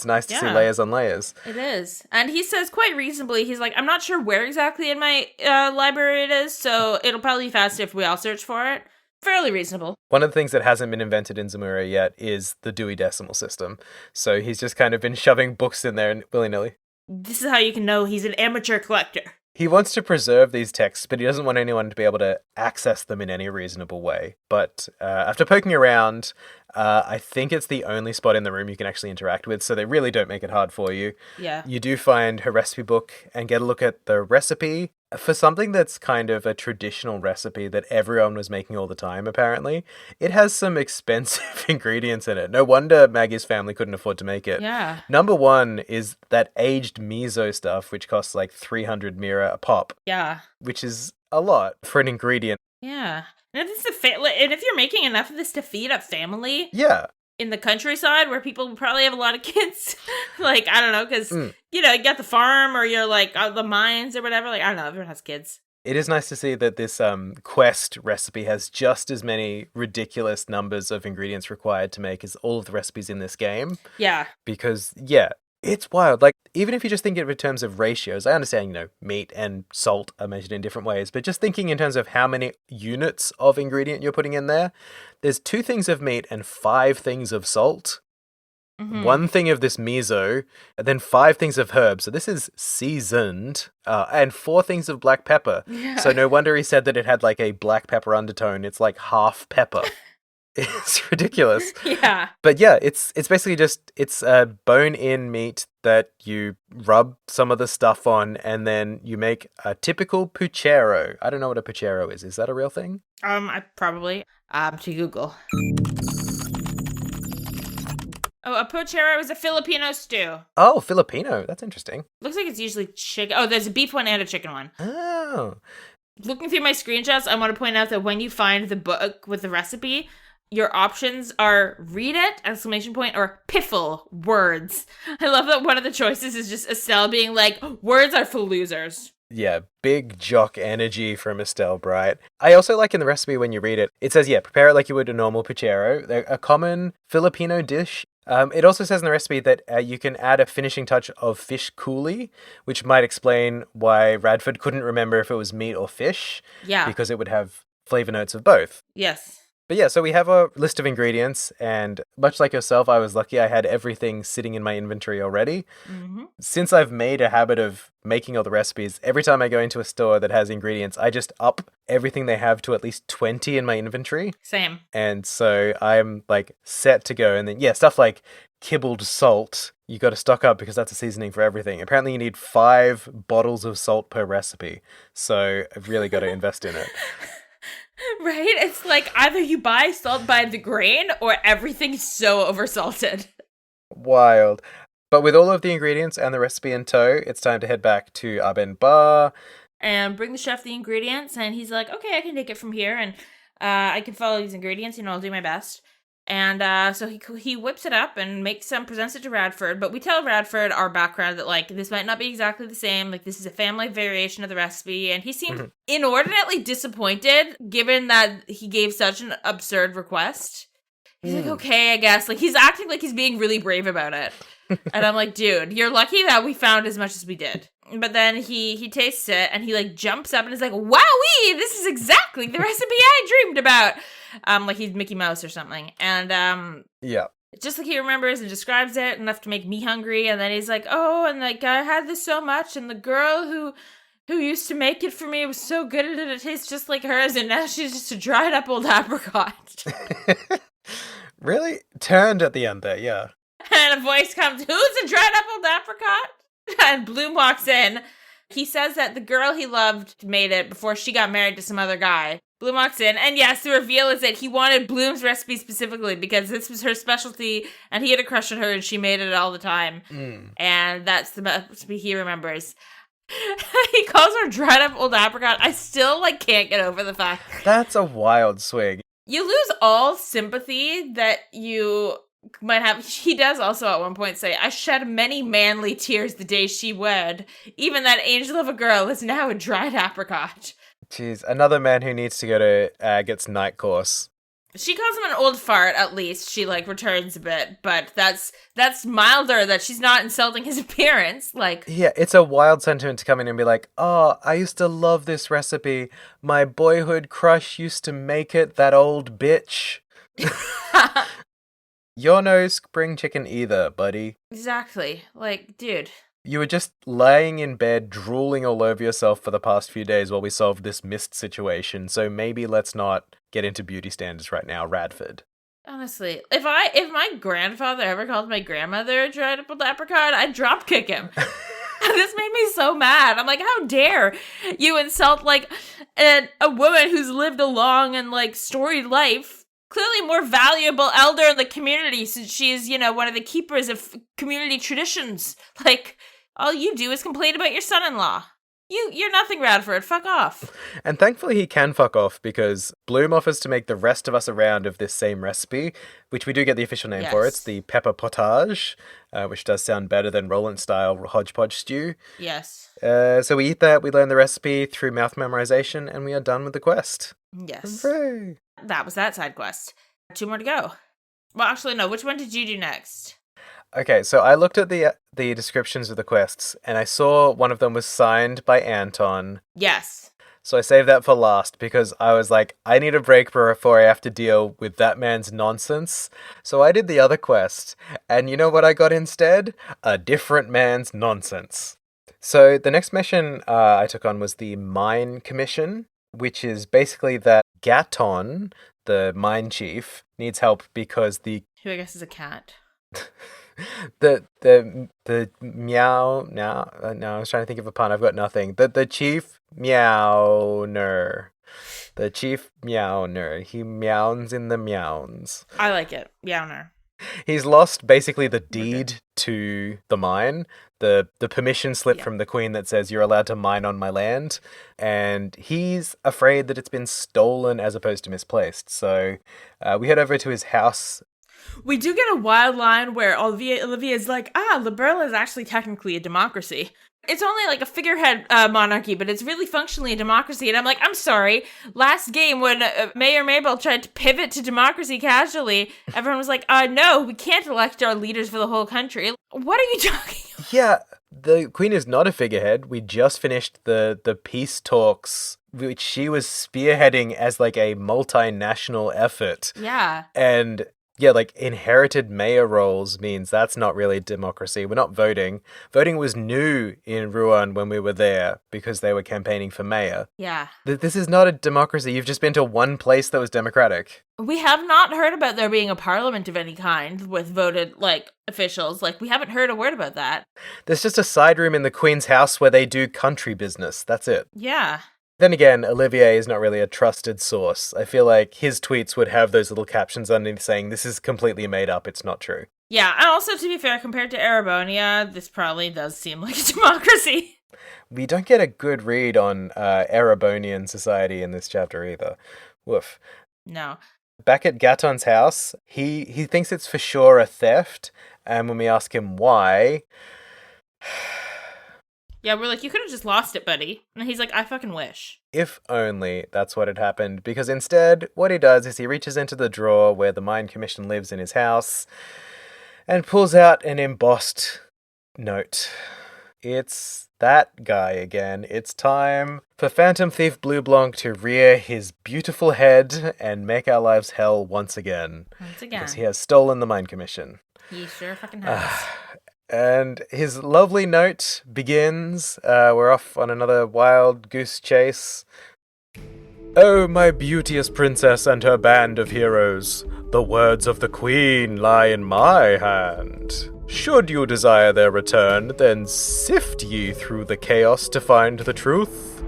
nice to see layers on layers. It is. And he says quite reasonably, he's like, I'm not sure where exactly in my library it is, so it'll probably be faster if we all search for it. Fairly reasonable. One of the things that hasn't been invented in Zamura yet is the Dewey Decimal System. So he's just kind of been shoving books in there willy-nilly. This is how you can know he's an amateur collector. He wants to preserve these texts, but he doesn't want anyone to be able to access them in any reasonable way. But after poking around, I think it's the only spot in the room you can actually interact with, so they really don't make it hard for you. Yeah. You do find her recipe book and get a look at the recipe for something that's kind of a traditional recipe that everyone was making all the time, apparently. It has some expensive ingredients in it. No wonder Maggie's family couldn't afford to make it. Yeah. Number one is that aged miso stuff, which costs like 300 mira a pop. Yeah. Which is a lot for an ingredient. Yeah. And if you're making enough of this to feed a family, in the countryside where people probably have a lot of kids, like, I don't know, because, you got the farm or you're like the mines or whatever, like, I don't know, everyone has kids. It is nice to see that this quest recipe has just as many ridiculous numbers of ingredients required to make as all of the recipes in this game. Yeah. Because, it's wild. Like, even if you just think of it in terms of ratios, I understand, meat and salt are measured in different ways, but just thinking in terms of how many units of ingredient you're putting in there, there's 2 things of meat and 5 things of salt, 1 thing of this miso, and then 5 things of herbs. So this is seasoned, and 4 things of black pepper. Yeah. So no wonder he said that it had like a black pepper undertone. It's like half pepper. It's ridiculous. Yeah. But yeah, it's basically it's a bone-in meat that you rub some of the stuff on, and then you make a typical puchero. I don't know what a puchero is. Is that a real thing? I probably. To Google. Oh, a puchero is a Filipino stew. Oh, Filipino. That's interesting. Looks like it's usually chicken. Oh, there's a beef one and a chicken one. Oh. Looking through my screenshots, I want to point out that when you find the book with the recipe, your options are read it, ! Or piffle, words. I love that one of the choices is just Estelle being like, words are for losers. Yeah, big jock energy from Estelle Bright. I also like in the recipe when you read it, it says, prepare it like you would a normal puchero. They're a common Filipino dish. It also says in the recipe that you can add a finishing touch of fish coulis, which might explain why Radford couldn't remember if it was meat or fish. Yeah. Because it would have flavor notes of both. Yes. But yeah, so we have a list of ingredients, and much like yourself, I was lucky I had everything sitting in my inventory already. Mm-hmm. Since I've made a habit of making all the recipes, every time I go into a store that has ingredients, I just up everything they have to at least 20 in my inventory. Same. And so I'm like set to go. And then, stuff like kibbled salt, you got to stock up because that's a seasoning for everything. Apparently you need 5 bottles of salt per recipe. So I've really got to invest in it. Right? It's like either you buy salt by the grain or everything's so oversalted. Wild. But with all of the ingredients and the recipe in tow, it's time to head back to Aben Bar. And bring the chef the ingredients, and he's like, okay, I can take it from here, and I can follow these ingredients, I'll do my best. And so he whips it up and presents it to Radford, but we tell Radford our background that, like, this might not be exactly the same, like, this is a family variation of the recipe, and he seemed inordinately disappointed, given that he gave such an absurd request. He's like, okay, I guess. Like, he's acting like he's being really brave about it. And I'm like, dude, you're lucky that we found as much as we did. But then he tastes it, and he, like, jumps up and is like, wowee, this is exactly the recipe I dreamed about. Like he's Mickey Mouse or something. And, just like he remembers and describes it enough to make me hungry. And then he's like, oh, and, like, I had this so much, and the girl who used to make it for me was so good at it, it tastes just like hers, and now she's just a dried up old apricot. Really? Turned at the end there, yeah. And a voice comes, who's a dried up old apricot? And Bloom walks in. He says that the girl he loved made it before she got married to some other guy. Bloom walks in, and yes, the reveal is that he wanted Bloom's recipe specifically because this was her specialty, and he had a crush on her, and she made it all the time. And that's the recipe he remembers. He calls her dried up old apricot. I still, like, can't get over the fact. That's a wild swing. You lose all sympathy that you might have. He does also at one point say, I shed many manly tears the day she wed. Even that angel of a girl is now a dried apricot. Jeez, another man who needs to go to Agat's night course. She calls him an old fart, at least. She, returns a bit, but that's milder that she's not insulting his appearance. Yeah, it's a wild sentiment to come in and be like, oh, I used to love this recipe. My boyhood crush used to make it, that old bitch. You're no spring chicken either, buddy. Exactly. Dude. You were just laying in bed, drooling all over yourself for the past few days while we solved this mist situation, so maybe let's not get into beauty standards right now, Radford. Honestly, if my grandfather ever called my grandmother a dried up apricot, I'd drop kick him. This made me so mad. I'm like, how dare you insult, a woman who's lived a long and, storied life. Clearly more valuable elder in the community since she is, one of the keepers of community traditions. All you do is complain about your son-in-law. You're nothing, Radford. Fuck off. And thankfully he can fuck off, because Bloom offers to make the rest of us a round of this same recipe, which we do get the official name for. It's the pepper potage, which does sound better than Rolent-style hodgepodge stew. Yes. So we eat that, we learn the recipe through mouth memorization, and we are done with the quest. Yes. Hooray. That was that side quest. 2 more to go. Well, actually, no. Which one did you do next? Okay, so I looked at the descriptions of the quests, and I saw one of them was signed by Anton. Yes. So I saved that for last, because I was like, I need a break before I have to deal with that man's nonsense. So I did the other quest, and you know what I got instead? A different man's nonsense. So the next mission I took on was the Mine Commission, which is basically that Gaton, the mine chief, needs help because who I guess is a cat. the meow now no, I was trying to think of a pun. I've got nothing. The chief meowner. The chief meowner. He meows in the meows. I like it. Meowner. He's lost basically the deed to the mine, the permission slip from the queen that says you're allowed to mine on my land, and he's afraid that it's been stolen as opposed to misplaced. So we head over to his house. We do get a wild line where Olivia's like, Liberl is actually technically a democracy. It's only a figurehead monarchy, but it's really functionally a democracy. And I'm like, I'm sorry. Last game, when Mayor Mabel tried to pivot to democracy casually, everyone was like, no, we can't elect our leaders for the whole country. What are you talking about? Yeah, the queen is not a figurehead. We just finished the peace talks, which she was spearheading as a multinational effort. Yeah. And yeah, inherited mayor roles means that's not really democracy. We're not voting. Voting was new in Rouen when we were there because they were campaigning for mayor. Yeah. This is not a democracy. You've just been to one place that was democratic. We have not heard about there being a parliament of any kind with voted, officials. We haven't heard a word about that. There's just a side room in the Queen's house where they do country business. That's it. Yeah. Then again, Olivier is not really a trusted source. I feel like his tweets would have those little captions underneath saying, this is completely made up, it's not true. Yeah, and also, to be fair, compared to Erebonia, this probably does seem like a democracy. We don't get a good read on Erebonian society in this chapter either. Woof. No. Back at Gaton's house, he thinks it's for sure a theft, and when we ask him why... Yeah, we're like, you could have just lost it, buddy. And he's like, I fucking wish. If only that's what had happened, because instead, what he does is he reaches into the drawer where the Mine Commission lives in his house and pulls out an embossed note. It's that guy again. It's time for Phantom Thief Blue Blanc to rear his beautiful head and make our lives hell once again. Once again. Because he has stolen the Mine Commission. He sure fucking has. And his lovely note begins. We're off on another wild goose chase. Oh, my beauteous princess and her band of heroes, the words of the queen lie in my hand. Should you desire their return, then sift ye through the chaos to find the truth.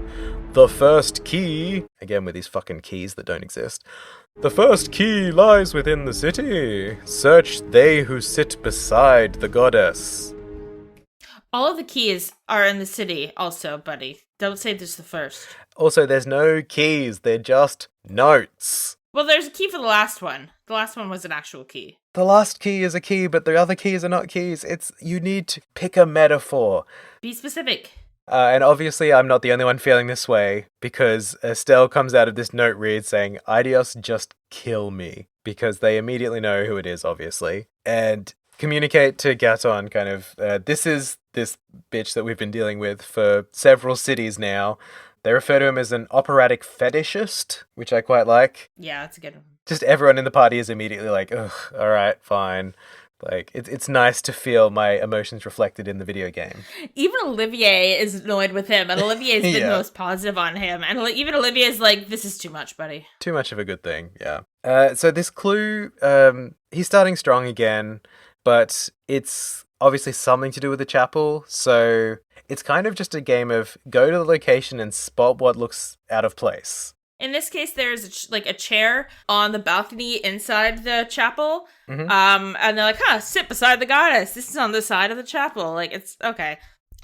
The first key, again with these fucking keys that don't exist, the first key lies within the city. Search they who sit beside the goddess. All of the keys are in the city also, buddy. Don't say this the first. Also, there's no keys. They're just notes. Well, there's a key for the last one. The last one was an actual key. The last key is a key, but the other keys are not keys. You need to pick a metaphor. Be specific. And obviously, I'm not the only one feeling this way, because Estelle comes out of this note read saying, Idios, just kill me, because they immediately know who it is, obviously, and communicate to Gaton kind of, this is this bitch that we've been dealing with for several cities now. They refer to him as an operatic fetishist, which I quite like. Yeah, that's a good one. Just everyone in the party is immediately like, ugh, all right, fine. Like, it's nice to feel my emotions reflected in the video game. Even Olivier is annoyed with him, and Olivier's been Yeah. most positive on him. And even Olivier's like, this is too much, buddy. Too much of a good thing, yeah. So this clue, he's starting strong again, but it's obviously something to do with the chapel. So it's kind of just a game of go to the location and spot what looks out of place. In this case, there's a chair on the balcony inside the chapel. Mhm. And they're like, sit beside the goddess. This is on the side of the chapel. Like, it's okay.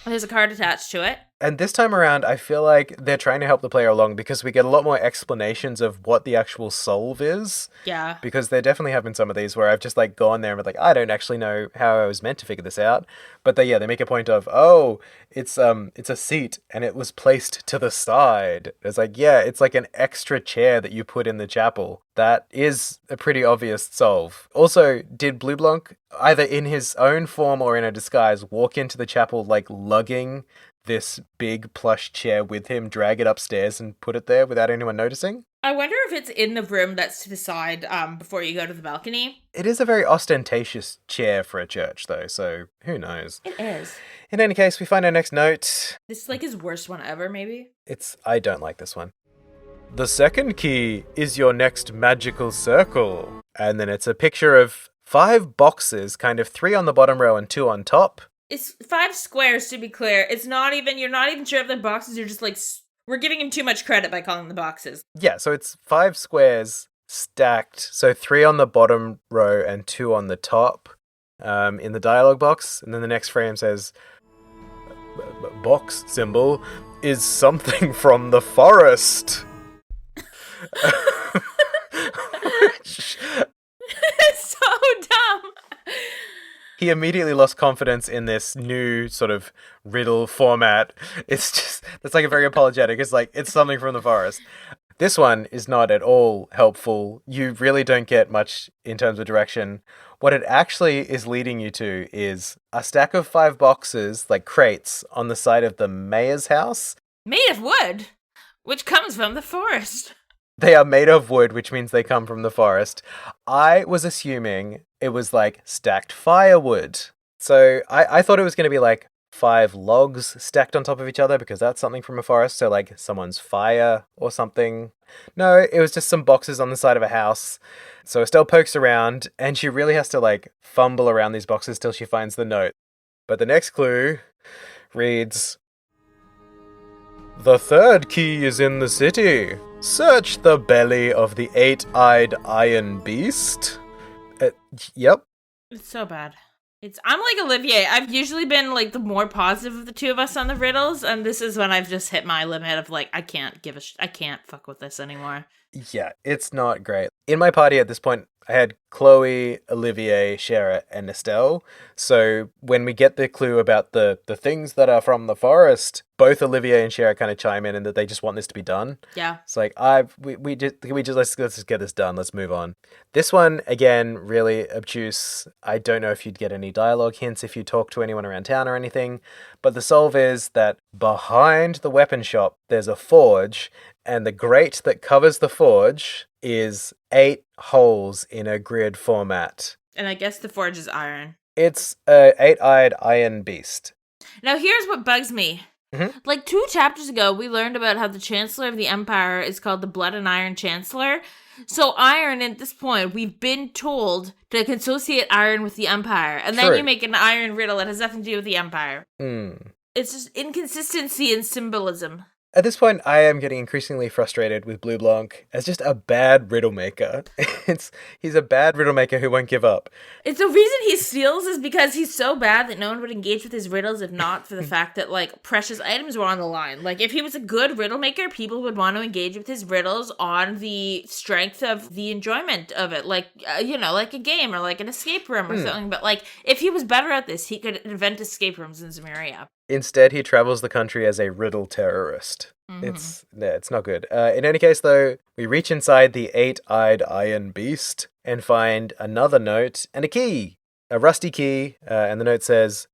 There's a card attached to it. And this time around, I feel like they're trying to help the player along because we get a lot more explanations of what the actual solve is. Yeah. Because there definitely have been some of these where I've just like gone there and been like, I don't actually know how I was meant to figure this out. But they make a point of, it's a seat and it was placed to the side. It's like, yeah, it's like an extra chair that you put in the chapel. That is a pretty obvious solve. Also, did Blue Blanc, either in his own form or in a disguise, walk into the chapel like lugging this big plush chair with him, drag it upstairs and put it there without anyone noticing? I wonder if it's in the room that's to the side before you go to the balcony. It is a very ostentatious chair for a church, though, so who knows? It is. In any case, we find our next note. This is like his worst one ever, maybe? I don't like this one. The second key is your next magical circle. And then it's a picture of 5 boxes, kind of 3 on the bottom row and 2 on top. It's 5 squares, to be clear. You're not even sure if they're boxes. You're just like, we're giving him too much credit by calling them boxes. Yeah, so it's 5 squares stacked. So 3 on the bottom row and 2 on the top in the dialogue box. And then the next frame says, box symbol is something from the forest. It's so dumb. He immediately lost confidence in this new sort of riddle format. It's like a very apologetic. It's like, it's something from the forest. This one is not at all helpful. You really don't get much in terms of direction. What it actually is leading you to is a stack of 5 boxes, like crates, on the side of the mayor's house. Made of wood, which comes from the forest. They are made of wood, which means they come from the forest. I was assuming it was like stacked firewood. So I thought it was going to be like 5 logs stacked on top of each other because that's something from a forest. So like someone's fire or something. No, it was just some boxes on the side of a house. So Estelle pokes around and she really has to like fumble around these boxes till she finds the note. But the next clue reads, the third key is in the city. Search the belly of the 8-eyed iron beast. Yep. It's so bad. I'm like Olivier. I've usually been like the more positive of the two of us on the riddles, and this is when I've just hit my limit of like, I can't I can't fuck with this anymore. Yeah, it's not great. In my party at this point, I had Chloe, Olivier, Shara, and Estelle. So when we get the clue about the things that are from the forest, both Olivier and Shara kind of chime in and that they just want this to be done. Yeah. It's like, let's just get this done. Let's move on. This one, again, really obtuse. I don't know if you'd get any dialogue hints if you talk to anyone around town or anything. But the solve is that behind the weapon shop, there's a forge, and the grate that covers the forge is 8 holes in a grid format. And I guess the forge is iron. It's a 8-eyed iron beast. Now here's what bugs me. Mm-hmm. Like 2 chapters ago, we learned about how the Chancellor of the Empire is called the Blood and Iron Chancellor. So iron, at this point, we've been told to associate iron with the Empire. And then you make an iron riddle that has nothing to do with the Empire. It's just inconsistency in symbolism. At this point, I am getting increasingly frustrated with Blue Blanc as just a bad riddle maker. He's a bad riddle maker who won't give up. It's the reason he steals is because he's so bad that no one would engage with his riddles if not for the fact that, like, precious items were on the line. Like, if he was a good riddle maker, people would want to engage with his riddles on the strength of the enjoyment of it. Like, like a game or like an escape room or something. But, like, if he was better at this, he could invent escape rooms in Zemuria. Instead, he travels the country as a riddle terrorist. It's not good. In any case, though, we reach inside the 8-eyed iron beast and find another note and a key. A rusty key, and the note says,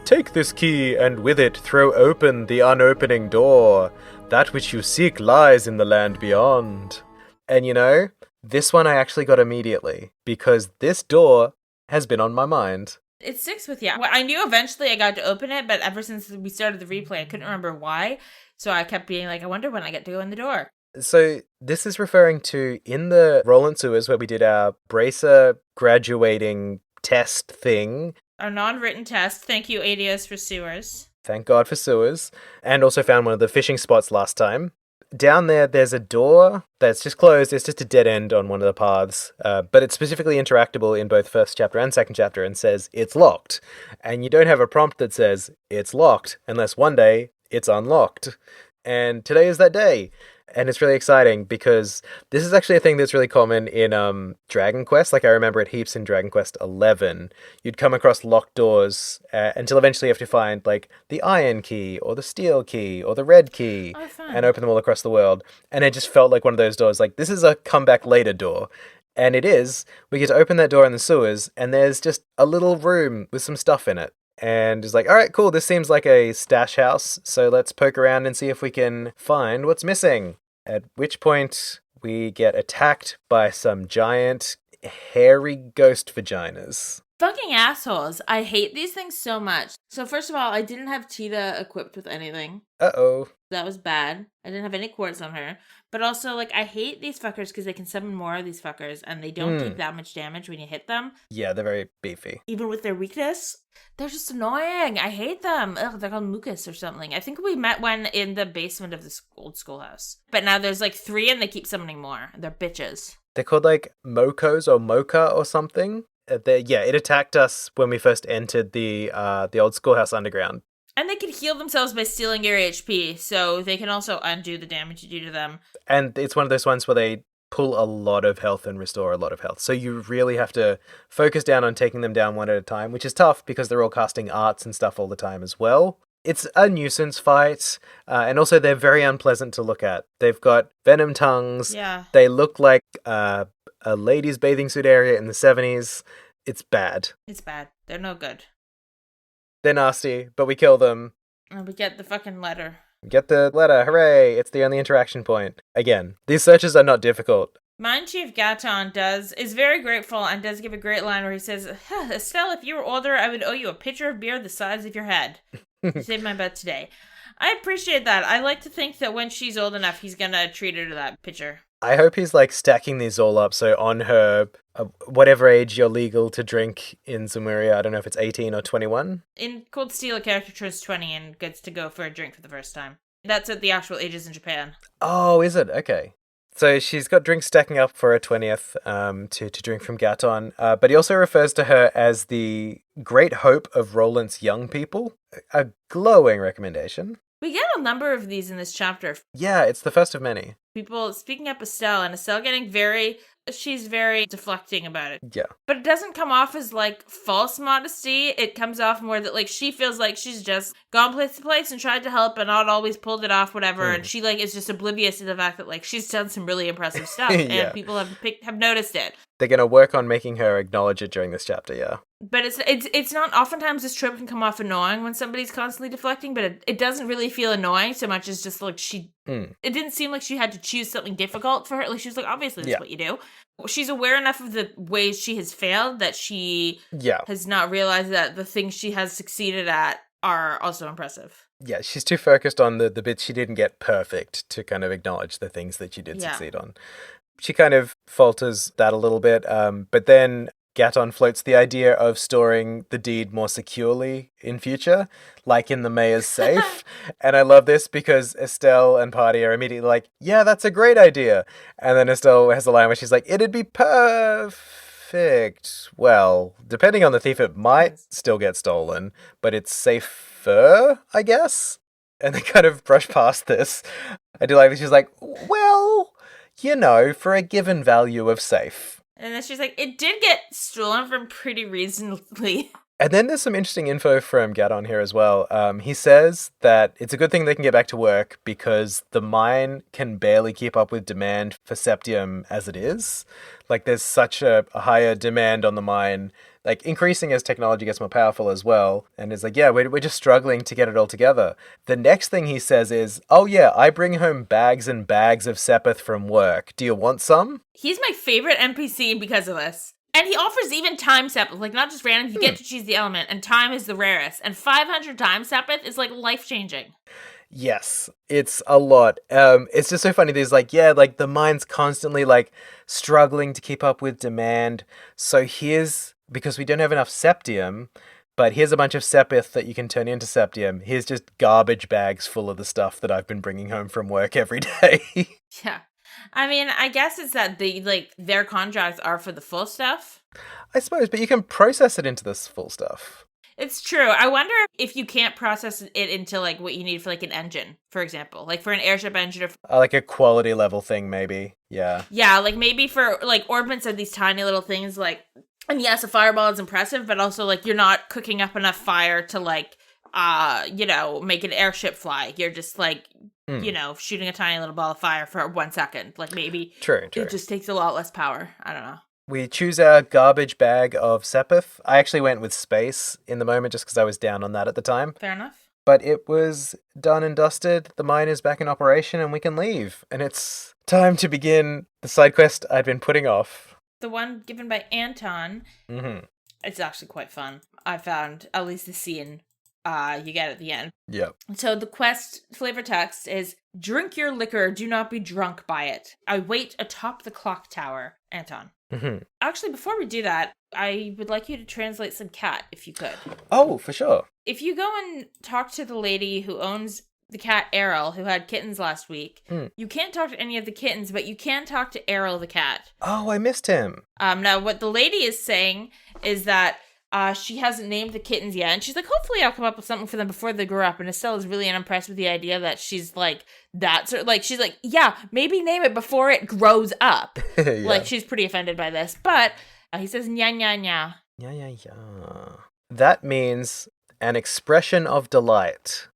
"Take this key, and with it throw open the unopening door. That which you seek lies in the land beyond." And you know, this one I actually got immediately, because this door has been on my mind. It sticks with you. Well, I knew eventually I got to open it, but ever since we started the replay, I couldn't remember why. So I kept being like, I wonder when I get to go in the door. So this is referring to in the Rolent sewers where we did our bracer graduating test thing. Our non-written test. Thank you, ADS, for sewers. Thank God for sewers. And also found one of the fishing spots last time. Down there's a door that's just closed. It's just a dead end on one of the paths. But it's specifically interactable in both first chapter and second chapter and says it's locked. And you don't have a prompt that says it's locked unless one day it's unlocked. And today is that day. And it's really exciting because this is actually a thing that's really common in Dragon Quest. Like I remember it heaps in Dragon Quest 11. You'd come across locked doors until eventually you have to find like the iron key or the steel key or the red key and open them all across the world. And it just felt like one of those doors. Like this is a come back later door. And it is. We get to open that door in the sewers and there's just a little room with some stuff in it. And it's like, all right, cool. This seems like a stash house. So let's poke around and see if we can find what's missing. At which point we get attacked by some giant, hairy ghost vaginas. Fucking assholes. I hate these things so much. So first of all, I didn't have Tita equipped with anything. Uh-oh. That was bad. I didn't have any quartz on her. But also, like, I hate these fuckers because they can summon more of these fuckers and they don't do that much damage when you hit them. Yeah, they're very beefy. Even with their weakness. They're just annoying. I hate them. Ugh, they're called mucus or something. I think we met one in the basement of this old schoolhouse. But now there's like 3 and they keep summoning more. They're bitches. They're called like Mokos or Mocha or something. It attacked us when we first entered the old schoolhouse underground. And they can heal themselves by stealing your HP, so they can also undo the damage you do to them. And it's one of those ones where they pull a lot of health and restore a lot of health. So you really have to focus down on taking them down one at a time, which is tough because they're all casting arts and stuff all the time as well. It's a nuisance fight, and also they're very unpleasant to look at. They've got venom tongues. Yeah. They look like a ladies' bathing suit area in the 70s. It's bad. It's bad. They're no good. They're nasty, but we kill them. And we get the fucking letter. Get the letter, hooray! It's the only interaction point. Again, these searches are not difficult. Mine Chief Gaton is very grateful and does give a great line where he says, Estelle, if you were older, I would owe you a pitcher of beer the size of your head. You saved my butt today. I appreciate that. I like to think that when she's old enough, he's gonna treat her to that pitcher. I hope he's like stacking these all up so on her, whatever age you're legal to drink in Zemuria, I don't know if it's 18 or 21. In Cold Steel, a character turns 20 and gets to go for a drink for the first time. That's at the actual ages in Japan. Oh, is it? Okay. So she's got drinks stacking up for her 20th to drink from Gaton, but he also refers to her as the great hope of Rolent's young people. A glowing recommendation. We get a number of these in this chapter. Yeah, it's the first of many. People speaking up Estelle, and Estelle she's very deflecting about it. Yeah. But it doesn't come off as, like, false modesty. It comes off more that, like, she feels like she's just gone place to place and tried to help and not always pulled it off, whatever. And she, like, is just oblivious to the fact that, like, she's done some really impressive stuff. And people have noticed it. They're going to work on making her acknowledge it during this chapter, yeah. But it's not, oftentimes this trope can come off annoying when somebody's constantly deflecting, but it doesn't really feel annoying so much as just, like, it didn't seem like she had to choose something difficult for her. Like, she was like, obviously that's what you do. She's aware enough of the ways she has failed that she has not realized that the things she has succeeded at are also impressive. Yeah, she's too focused on the bits she didn't get perfect to kind of acknowledge the things that she did succeed on. She kind of falters that a little bit, but then Gaton floats the idea of storing the deed more securely in future, like in the mayor's safe. And I love this because Estelle and Party are immediately like, yeah, that's a great idea. And then Estelle has a line where she's like, it'd be perfect. Well, depending on the thief, it might still get stolen, but it's safer, I guess. And they kind of brush past this. I do like that she's like, well, you know, for a given value of safe. And then she's like, it did get stolen from pretty reasonably And then there's some interesting info from Gadon here as well. He says that it's a good thing they can get back to work because the mine can barely keep up with demand for septium as it is. Like, there's such a higher demand on the mine, like, increasing as technology gets more powerful as well. And it's like, yeah, we're just struggling to get it all together. The next thing he says is, oh yeah, I bring home bags and bags of sepith from work. Do you want some? He's my favorite NPC because of this. And he offers even time sepith, like not just random, you get to choose the element, and time is the rarest. And 500 time sepith is like life-changing. Yes, it's a lot. It's just so funny. There's like, yeah, like the mine's constantly like struggling to keep up with demand. So because we don't have enough septium, but here's a bunch of sepith that you can turn into septium. Here's just garbage bags full of the stuff that I've been bringing home from work every day. Yeah. I mean, I guess it's that their contracts are for the full stuff. I suppose, but you can process it into this full stuff. It's true. I wonder if you can't process it into like what you need for like an engine, for example, like for an airship engine or like a quality level thing, maybe. Yeah. Yeah, like maybe for like orbits are these tiny little things like, and yes, a fireball is impressive, but also like you're not cooking up enough fire to like, make an airship fly. You're just like, shooting a tiny little ball of fire for 1 second. Like maybe True. It just takes a lot less power. I don't know. We choose our garbage bag of sepith. I actually went with space in the moment just because I was down on that at the time. Fair enough. But it was done and dusted. The mine is back in operation and we can leave. And it's time to begin the side quest I'd been putting off. The one given by Anton. Mm-hmm. It's actually quite fun. I found at least the scene you get at the end. Yep. So the quest flavor text is, drink your liquor, do not be drunk by it. I wait atop the clock tower. Anton. Mm-hmm. Actually, before we do that, I would like you to translate some cat, if you could. Oh, for sure. If you go and talk to the lady who owns the cat Errol, who had kittens last week, you can't talk to any of the kittens, but you can talk to Errol the cat. Oh, I missed him. Now, what the lady is saying is that she hasn't named the kittens yet, and she's like, hopefully I'll come up with something for them before they grow up. And Estelle is really unimpressed with the idea that she's like, that sort of, like, she's like, yeah, maybe name it before it grows up. Yeah. Like, she's pretty offended by this. But he says, nya, nya, nya. Yeah, yeah, yeah. That means an expression of delight.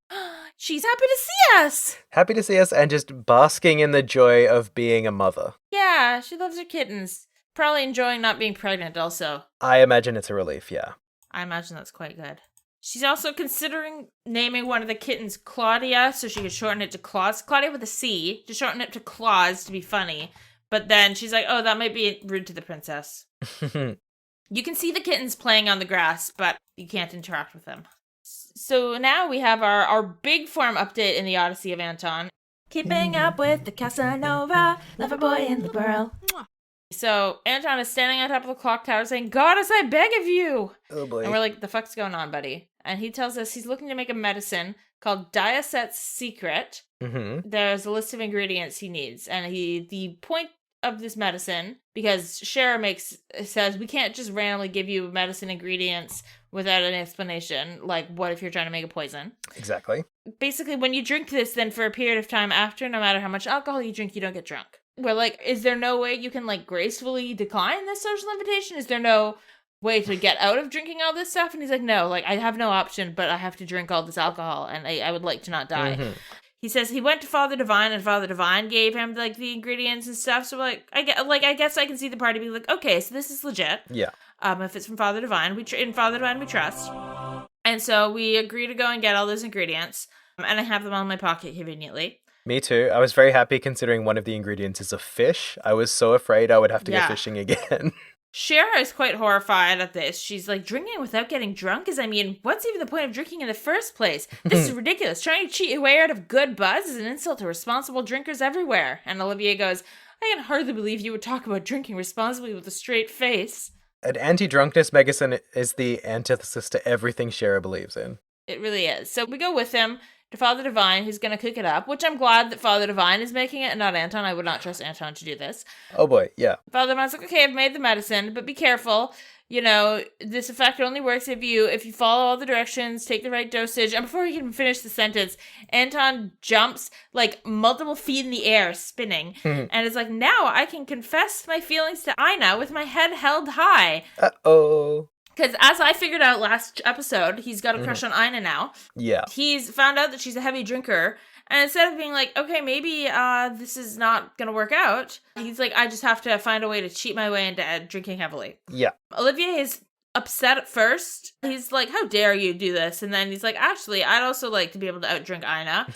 She's happy to see us. Happy to see us and just basking in the joy of being a mother. Yeah, she loves her kittens. Probably enjoying not being pregnant also. I imagine it's a relief, yeah. I imagine that's quite good. She's also considering naming one of the kittens Claudia, so she could shorten it to Claus. Claudia with a C, to shorten it to Claus to be funny. But then she's like, oh, that might be rude to the princess. You can see the kittens playing on the grass, but you can't interact with them. So now we have our big form update in the Odyssey of Anton. Keeping up with the Casanova, lover boy in the burl. So Anton is standing on top of the clock tower saying, Goddess, I beg of you. Oh boy. And we're like, the fuck's going on, buddy? And he tells us he's looking to make a medicine called Diaset's Secret. Mm-hmm. There's a list of ingredients he needs. And the point of this medicine, because Shara says we can't just randomly give you medicine ingredients without an explanation. Like, what if you're trying to make a poison? Exactly. Basically, when you drink this, then for a period of time after, no matter how much alcohol you drink, you don't get drunk. We're like, is there no way you can, like, gracefully decline this social invitation? Is there no way to get out of drinking all this stuff? And he's like, no, like, I have no option, but I have to drink all this alcohol, and I would like to not die. Mm-hmm. He says he went to Father Divine, and Father Divine gave him, like, the ingredients and stuff. So, I guess I can see the party being like, okay, so this is legit. Yeah. If it's from Father Divine, in Father Divine we trust. And so we agree to go and get all those ingredients, and I have them all in my pocket conveniently. Me too. I was very happy considering one of the ingredients is a fish. I was so afraid I would have to go fishing again. Shara is quite horrified at this. She's like, drinking without getting drunk what's even the point of drinking in the first place? This is ridiculous. Trying to cheat your way out of good buzz is an insult to responsible drinkers everywhere. And Olivier goes, I can hardly believe you would talk about drinking responsibly with a straight face. An anti-drunkenness medicine is the antithesis to everything Shara believes in. It really is. So we go with him to Father Divine, who's going to cook it up, which I'm glad that Father Divine is making it and not Anton. I would not trust Anton to do this. Oh boy, yeah. Father Divine's like, okay, I've made the medicine, but be careful. You know, this effect only works if you follow all the directions, take the right dosage. And before he can finish the sentence, Anton jumps like multiple feet in the air, spinning, and is like, now I can confess my feelings to Ina with my head held high. Uh-oh. Because as I figured out last episode, he's got a crush on Ina now. Yeah. He's found out that she's a heavy drinker. And instead of being like, okay, maybe this is not going to work out, he's like, I just have to find a way to cheat my way into drinking heavily. Yeah. Olivier is upset at first. He's like, how dare you do this? And then he's like, actually, I'd also like to be able to outdrink Ina.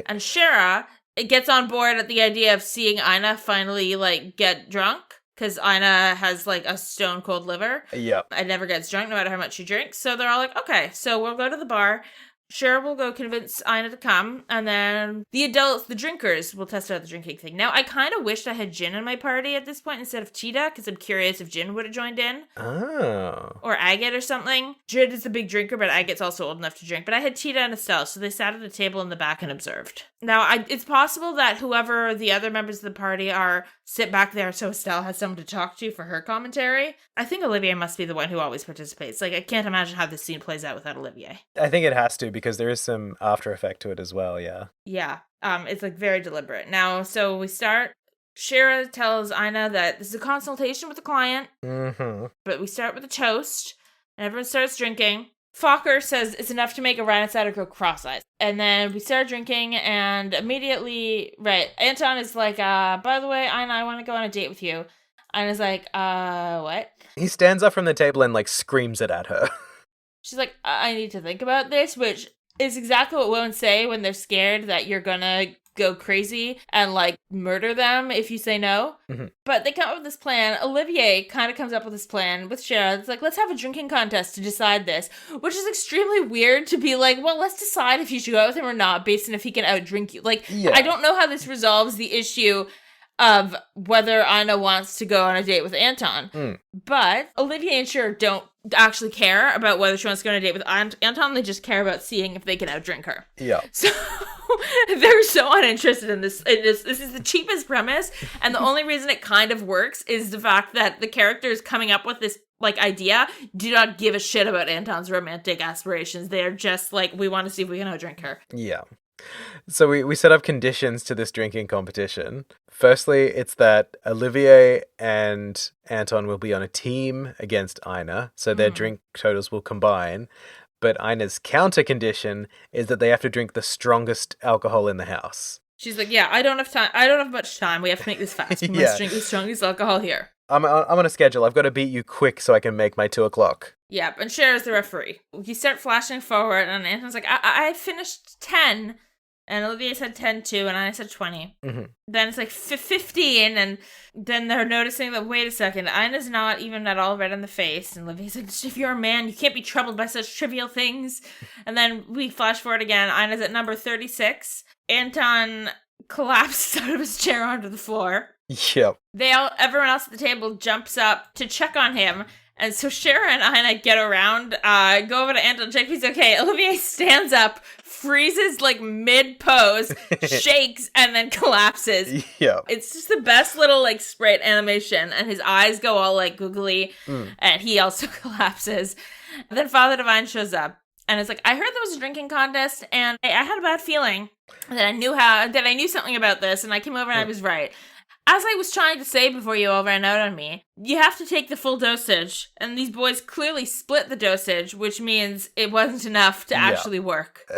And Shara gets on board at the idea of seeing Ina finally, like, get drunk. Because Ina has, like, a stone-cold liver. Yep. And never gets drunk, no matter how much she drinks. So they're all like, okay, so we'll go to the bar. Shara will go convince Ina to come. And then the adults, the drinkers, will test out the drinking thing. Now, I kind of wished I had Jin in my party at this point instead of Cheetah. Because I'm curious if Jin would have joined in. Oh. Or Agate or something. Jin is the big drinker, but Agate's also old enough to drink. But I had Cheetah and Estelle, so they sat at a table in the back and observed. Now, it's possible that whoever the other members of the party are sit back there so Estelle has someone to talk to for her commentary. I think Olivier must be the one who always participates. Like, I can't imagine how this scene plays out without Olivier. I think it has to, because there is some after effect to it as well, yeah. Yeah, it's, like, very deliberate. Now, so we start. Shara tells Ina that this is a consultation with the client. Mm-hmm. But we start with a toast, and everyone starts drinking. Fokker says it's enough to make a rhinoceros go cross-eyed. And then we start drinking, and immediately, right, Anton is like, by the way, Ina, I want to go on a date with you. Ina's like, what? He stands up from the table and, like, screams it at her. She's like, I need to think about this, which is exactly what women say when they're scared that you're gonna go crazy and, like, murder them if you say no. Mm-hmm. But they come up with this plan. Olivier kind of comes up with this plan with Shara. It's like, let's have a drinking contest to decide this, which is extremely weird to be like, well, let's decide if you should go out with him or not based on if he can outdrink you. Like, yeah. I don't know how this resolves the issue of whether Ina wants to go on a date with Anton. But Olivier and Shara don't actually care about whether she wants to go on a date with Anton. They just care about seeing if they can outdrink her. Yeah. So they're so uninterested in this. This is the cheapest premise, and the only reason it kind of works is the fact that the characters coming up with this, like, idea do not give a shit about Anton's romantic aspirations. They're just like, we want to see if we can outdrink her. Yeah. So we set up conditions to this drinking competition. Firstly, it's that Olivier and Anton will be on a team against Ina, so their drink totals will combine. But Ina's counter condition is that they have to drink the strongest alcohol in the house. She's like, yeah, I don't have time. I don't have much time. We have to make this fast. We must drink the strongest alcohol here. I'm on a schedule. I've got to beat you quick so I can make my 2:00. Yeah, and Shara's the referee. You start flashing forward, and Anton's like, I finished 10. And Olivier said 10 too, and I said 20. Mm-hmm. Then it's like 15, and then they're noticing that, wait a second, Ina's not even at all red in the face. And Olivier's like, if you're a man, you can't be troubled by such trivial things. And then we flash forward again. Ina's at number 36. Anton collapses out of his chair onto the floor. Yep. Everyone else at the table jumps up to check on him. And so Shara and Ina get around, go over to Anton, check if he's okay. Olivier stands up, freezes like mid-pose, shakes, and then collapses. Yeah. It's just the best little like sprite animation, and his eyes go all like googly, and he also collapses. And then Father Divine shows up, and it's like, I heard there was a drinking contest, and I had a bad feeling that I knew something about this, and I came over and I was right. As I was trying to say before you all ran out on me, you have to take the full dosage, and these boys clearly split the dosage, which means it wasn't enough to actually work.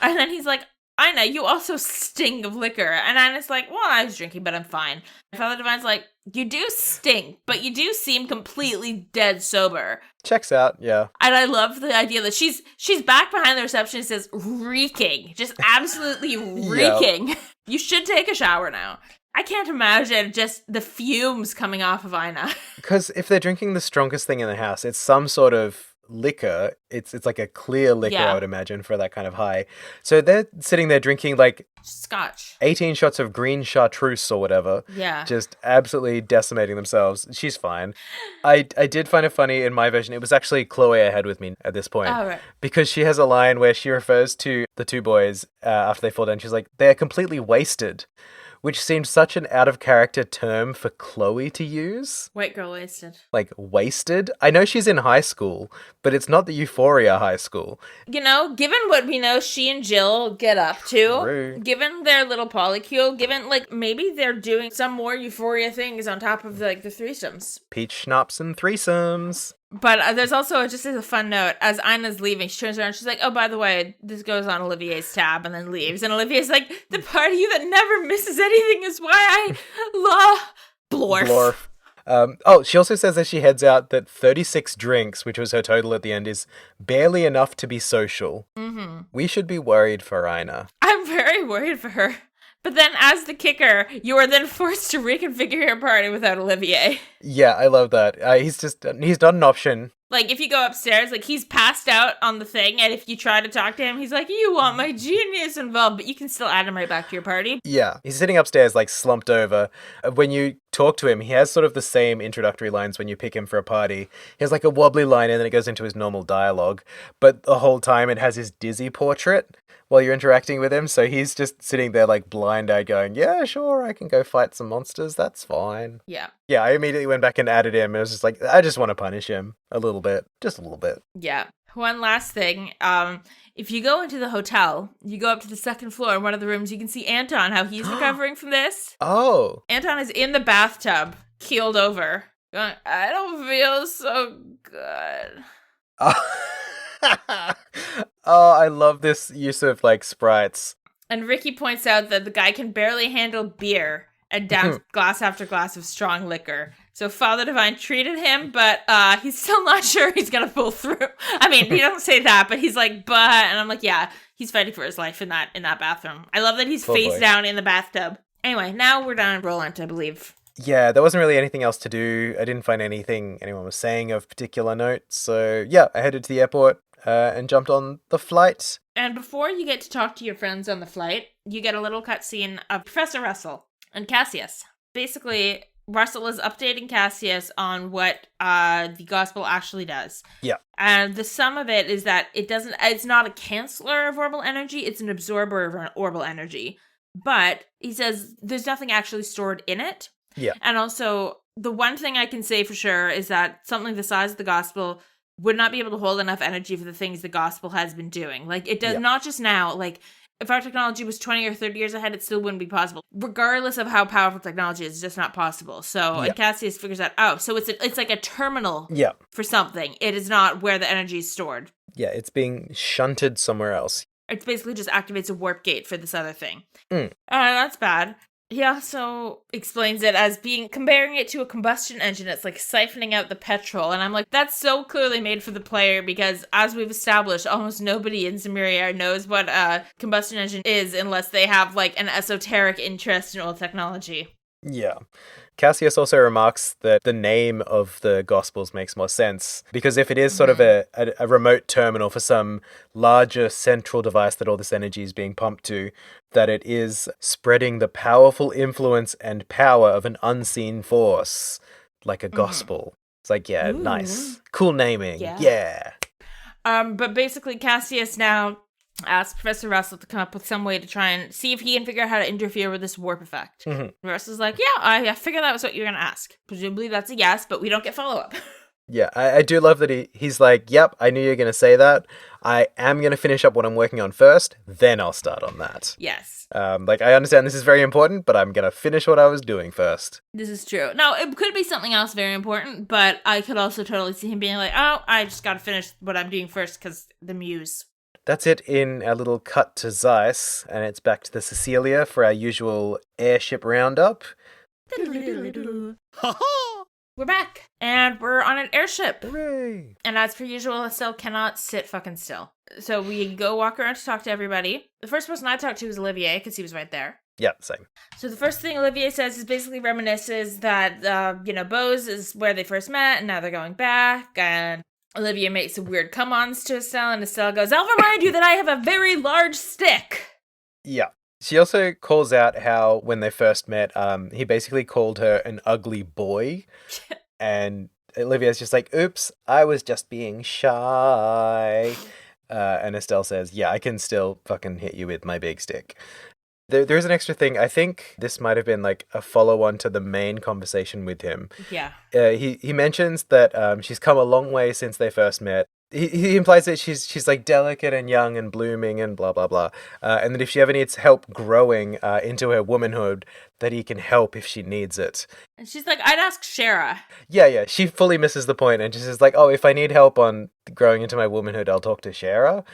And then he's like, Ina, you also stink of liquor. And Ina's like, well, I was drinking, but I'm fine. Father Divine's like, you do stink, but you do seem completely dead sober. Checks out, yeah. And I love the idea that she's back behind the reception and says, reeking. Just absolutely reeking. Yep. You should take a shower now. I can't imagine just the fumes coming off of Ina. Because if they're drinking the strongest thing in the house, it's some sort of liquor. It's like a clear liquor, I would imagine, for that kind of high. So they're sitting there drinking like scotch, 18 shots of green chartreuse or whatever. Yeah. Just absolutely decimating themselves. She's fine. I did find it funny in my version. It was actually Chloe I had with me at this point. Oh, right. Because she has a line where she refers to the two boys after they fall down. She's like, they're completely wasted. Which seemed such an out-of-character term for Chloe to use. White girl wasted. Like, wasted? I know she's in high school, but it's not the Euphoria high school. You know, given what we know she and Jill get up to, given their little polycule, given, like, maybe they're doing some more Euphoria things on top of, like, the threesomes. Peach schnapps and threesomes. But there's also, just as a fun note, as Ina's leaving, she turns around, she's like, oh, by the way, this goes on Olivier's tab, and then leaves. And Olivier's like, the part of you that never misses anything is why I love Blorf. She also says as she heads out that 36 drinks, which was her total at the end, is barely enough to be social. Mm-hmm. We should be worried for Ina. I'm very worried for her. But then, as the kicker, you are then forced to reconfigure your party without Olivier. Yeah, I love that. He's not an option. Like, if you go upstairs, like, he's passed out on the thing, and if you try to talk to him, he's like, you want my genius involved, but you can still add him right back to your party. Yeah, he's sitting upstairs, like, slumped over. When you talk to him, he has sort of the same introductory lines when you pick him for a party. He has, like, a wobbly line, and then it goes into his normal dialogue. But the whole time, it has his dizzy portrait while you're interacting with him, so he's just sitting there, like, blind-eyed going, yeah, sure, I can go fight some monsters, that's fine. Yeah. Yeah, I immediately went back and added him, and I was just like, I just want to punish him a little bit. Just a little bit. Yeah. One last thing. If you go into the hotel, you go up to the second floor in one of the rooms, you can see Anton, how he's recovering from this. Oh. Anton is in the bathtub, keeled over, going, I don't feel so good. Oh, I love this use of, like, sprites. And Ricky points out that the guy can barely handle beer and downs glass after glass of strong liquor. So Father Divine treated him, but he's still not sure he's gonna pull through. I mean, he doesn't say that, but he's like, but, and I'm like, yeah, he's fighting for his life in that bathroom. I love that he's face down in the bathtub. Anyway, now we're down at Rolent, I believe. Yeah, there wasn't really anything else to do. I didn't find anything anyone was saying of particular note. So yeah, I headed to the airport and jumped on the flight. And before you get to talk to your friends on the flight, you get a little cutscene of Professor Russell and Cassius. Basically, Russell is updating Cassius on what the gospel actually does. Yeah. And the sum of it is that it's not a canceller of orbal energy, it's an absorber of orbal energy. But he says there's nothing actually stored in it. Yeah. And also, the one thing I can say for sure is that something the size of the gospel would not be able to hold enough energy for the things the gospel has been doing. Like, it does not just now. Like, if our technology was 20 or 30 years ahead, it still wouldn't be possible. Regardless of how powerful technology is, it's just not possible. So, and Cassius figures out, so it's like a terminal for something. It is not where the energy is stored. Yeah, it's being shunted somewhere else. It basically just activates a warp gate for this other thing. That's bad. He also explains it as comparing it to a combustion engine. It's like siphoning out the petrol. And I'm like, that's so clearly made for the player because as we've established, almost nobody in Cimmeria knows what a combustion engine is unless they have like an esoteric interest in old technology. Yeah. Cassius also remarks that the name of the Gospels makes more sense, because if it is sort of a remote terminal for some larger central device that all this energy is being pumped to, that it is spreading the powerful influence and power of an unseen force, like a gospel. It's like, nice. Cool naming. Yeah. But basically Cassius now asks Professor Russell to come up with some way to try and see if he can figure out how to interfere with this warp effect. Russell's like, I figured that was what you were going to ask. Presumably that's a yes, but we don't get follow-up. Yeah, I do love that he's like, yep, I knew you were going to say that. I am going to finish up what I'm working on first, then I'll start on that. Yes. Like, I understand this is very important, but I'm going to finish what I was doing first. This is true. Now, it could be something else very important, but I could also totally see him being like, I just got to finish what I'm doing first because the muse. That's it in our little cut to Zeiss, and it's back to the Cecilia for our usual airship roundup. We're back, and we're on an airship. Hooray! And as per usual, Estelle cannot sit fucking still. So we go walk around to talk to everybody. The first person I talked to was Olivier, because he was right there. Yeah, same. So the first thing Olivier says is basically reminisces that, Bose is where they first met, and now they're going back, and Olivia makes some weird come-ons to Estelle, and Estelle goes, I'll remind you that I have a very large stick. Yeah. She also calls out how when they first met, he basically called her an ugly boy. And Olivia's just like, oops, I was just being shy. And Estelle says, yeah, I can still fucking hit you with my big stick. There is an extra thing. I think this might have been like a follow-on to the main conversation with him. Yeah. He mentions that she's come a long way since they first met. He implies that she's like delicate and young and blooming and blah blah blah, and that if she ever needs help growing into her womanhood, that he can help if she needs it. And she's like, I'd ask Shara. Yeah. She fully misses the point and just is like, oh, if I need help on growing into my womanhood, I'll talk to Shara.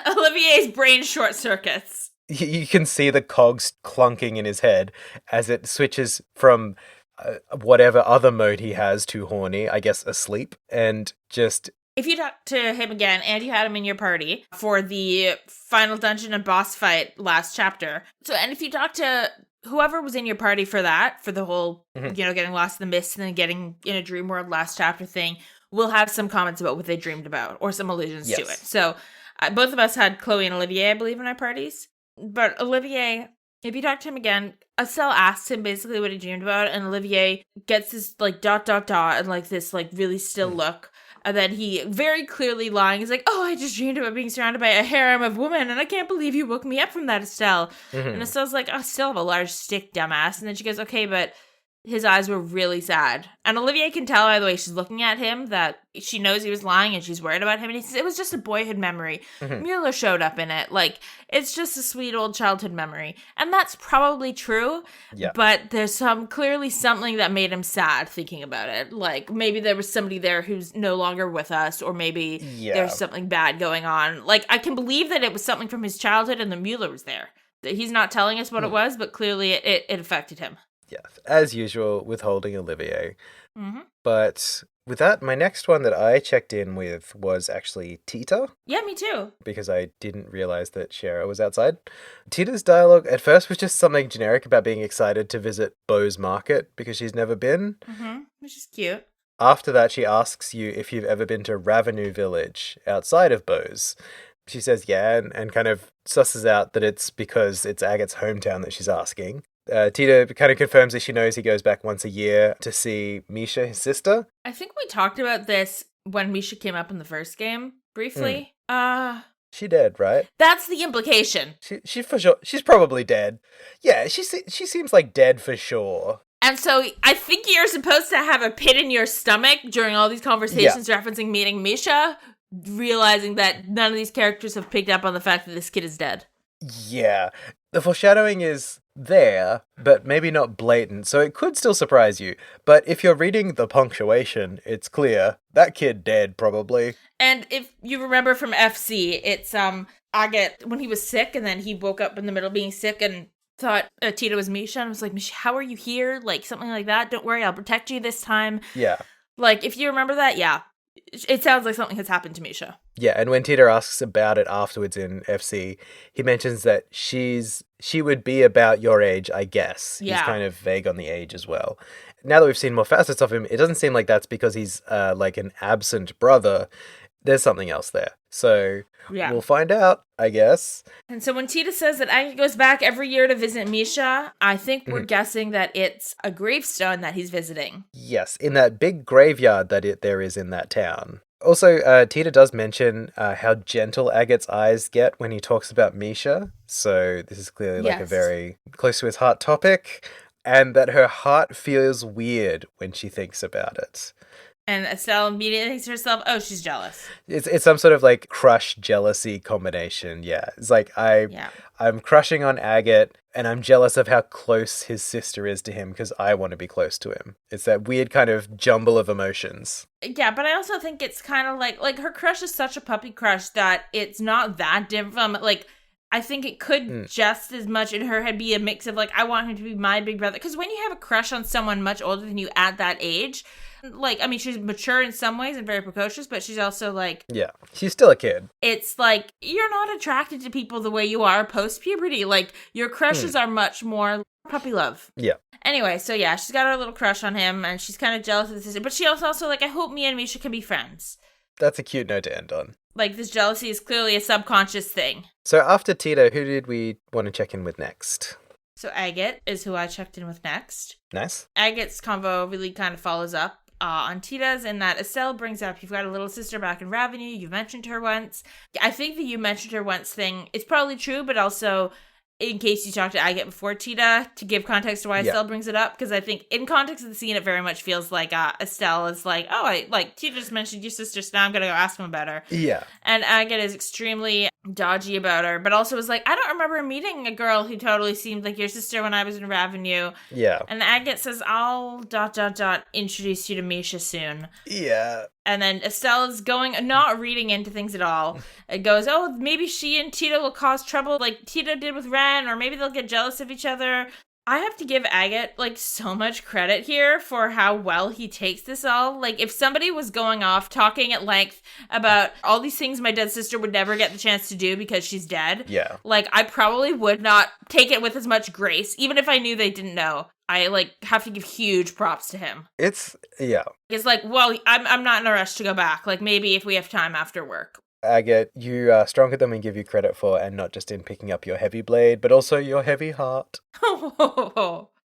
Olivier's brain short circuits. You can see the cogs clunking in his head as it switches from whatever other mode he has to horny, I guess asleep, and just... If you talk to him again, and you had him in your party for the final dungeon and boss fight last chapter. And if you talk to whoever was in your party for that, for the whole, getting lost in the mist and then getting in a dream world last chapter thing, we'll have some comments about what they dreamed about or some allusions to it. So both of us had Chloe and Olivier, I believe, in our parties. But Olivier, if you talk to him again, Estelle asks him basically what he dreamed about, and Olivier gets this like ... and like this like really still look. And then he very clearly lying is like, oh, I just dreamed about being surrounded by a harem of women, and I can't believe you woke me up from that, Estelle. And Estelle's like, I still have a large stick, dumbass. And then she goes, okay, but his eyes were really sad. And Olivier can tell by the way she's looking at him that she knows he was lying and she's worried about him. And he says, it was just a boyhood memory. Mueller showed up in it. Like, it's just a sweet old childhood memory. And that's probably true. Yeah. But there's clearly something that made him sad thinking about it. Like, maybe there was somebody there who's no longer with us, or maybe there's something bad going on. Like, I can believe that it was something from his childhood and the Mueller was there. He's not telling us what it was, but clearly it affected him. Yeah, as usual, withholding Olivier. But with that, my next one that I checked in with was actually Tita. Yeah, me too. Because I didn't realize that Shara was outside. Tita's dialogue at first was just something generic about being excited to visit Bose Market because she's never been. Which is cute. After that, she asks you if you've ever been to Ravenue Village outside of Bose. She says yeah, and kind of susses out that it's because it's Agate's hometown that she's asking. Tita kind of confirms that she knows he goes back once a year to see Misha, his sister. I think we talked about this when Misha came up in the first game, briefly. She dead, right? That's the implication. She for sure. She's probably dead. Yeah, she seems like dead for sure. And so I think you're supposed to have a pit in your stomach during all these conversations referencing meeting Misha, realizing that none of these characters have picked up on the fact that this kid is dead. Yeah. The foreshadowing is there, but maybe not blatant, so it could still surprise you. But if you're reading the punctuation, it's clear. That kid dead, probably. And if you remember from FC, it's Agate when he was sick, and then he woke up in the middle of being sick and thought Tita was Misha, and was like, Misha, how are you here? Like, something like that. Don't worry, I'll protect you this time. Yeah. Like, if you remember that, yeah. It sounds like something has happened to Misha. Yeah, and when Tita asks about it afterwards in FC, he mentions that she would be about your age, I guess. Yeah. He's kind of vague on the age as well. Now that we've seen more facets of him, it doesn't seem like that's because he's like an absent brother. There's something else there. So we'll find out, I guess. And so when Tita says that Agate goes back every year to visit Misha, I think we're guessing that it's a gravestone that he's visiting. Yes, in that big graveyard that there is in that town. Also, Tita does mention how gentle Agate's eyes get when he talks about Misha. So this is clearly like a very close to his heart topic. And that her heart feels weird when she thinks about it. And Estelle immediately thinks to herself, oh, she's jealous. It's some sort of like crush jealousy combination. Yeah. It's like I'm crushing on Agate and I'm jealous of how close his sister is to him because I want to be close to him. It's that weird kind of jumble of emotions. Yeah, but I also think it's kind of like her crush is such a puppy crush that it's not that different from like, I think it could just as much in her head be a mix of like, I want him to be my big brother. Because when you have a crush on someone much older than you at that age, like, I mean, she's mature in some ways and very precocious, but she's also like... Yeah, she's still a kid. It's like, you're not attracted to people the way you are post-puberty. Like, your crushes are much more puppy love. Yeah. Anyway, so yeah, she's got her little crush on him, and she's kind of jealous of the sister. But she also like, I hope me and Misha can be friends. That's a cute note to end on. Like, this jealousy is clearly a subconscious thing. So after Tita, who did we want to check in with next? So Agate is who I checked in with next. Nice. Agate's convo really kind of follows up on Tita's, in that Estelle brings up, you've got a little sister back in Ravenue, you've mentioned her once. I think the you mentioned her once thing, it's probably true, but also in case you talk to Agate before Tita, to give context to why Estelle brings it up, because I think in context of the scene, it very much feels like Estelle is like, Tita just mentioned your sister, so now I'm going to go ask him about her. Yeah. And Agate is extremely dodgy about her, but also was like, I don't remember meeting a girl who totally seemed like your sister when I was in Ravenue. Yeah. And Agate says, I'll ... introduce you to Misha soon. Yeah. And then Estelle is not reading into things at all. It goes, maybe she and Tita will cause trouble like Tita did with Ren, or maybe they'll get jealous of each other. I have to give Agate, so much credit here for how well he takes this all. If somebody was going off talking at length about all these things my dead sister would never get the chance to do because she's dead. Yeah. I probably would not take it with as much grace, even if I knew they didn't know. I, have to give huge props to him. It's I'm not in a rush to go back. Maybe if we have time after work. Agate, you are stronger than we give you credit for, and not just in picking up your heavy blade, but also your heavy heart.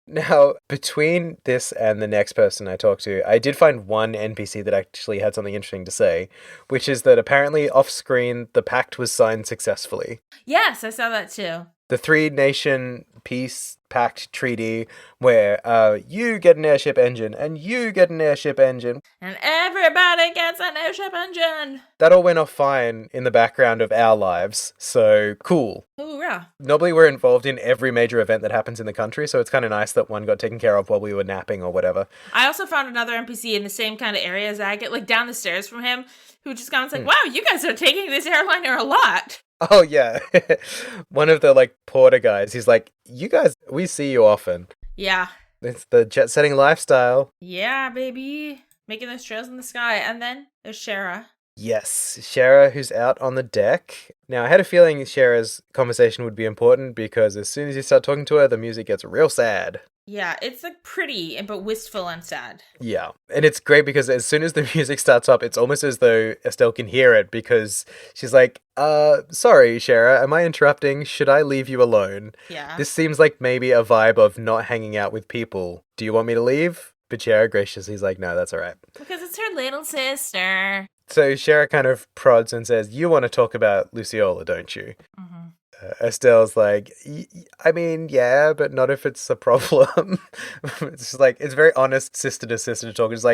Now, between this and the next person I talked to, I did find one NPC that actually had something interesting to say, which is that apparently off-screen, the pact was signed successfully. Yes, I saw that too. The 3-nation peace pact treaty where you get an airship engine and you get an airship engine. And everybody gets an airship engine. That all went off fine in the background of our lives, so cool. Hoorah. Normally we're involved in every major event that happens in the country, so it's kind of nice that one got taken care of while we were napping or whatever. I also found another NPC in the same kind of area as Agate, down the stairs from him, who just comments wow, you guys are taking this airliner a lot. Oh, yeah. One of the, porter guys, he's like, you guys, we see you often. Yeah. It's the jet-setting lifestyle. Yeah, baby. Making those trails in the sky. And then there's Shara. Yes, Shara, who's out on the deck. Now, I had a feeling Shara's conversation would be important because as soon as you start talking to her, the music gets real sad. Yeah, it's pretty, but wistful and sad. Yeah, and it's great because as soon as the music starts up, it's almost as though Estelle can hear it because she's like, sorry, Shara, am I interrupting? Should I leave you alone? Yeah. This seems like maybe a vibe of not hanging out with people. Do you want me to leave? But Shara graciously is like, no, that's all right. Because it's her little sister. So Shara kind of prods and says, you want to talk about Luciola, don't you? Mm-hmm. Estelle's like, I mean, yeah, but not if it's a problem. It's just it's very honest sister to sister talk. It's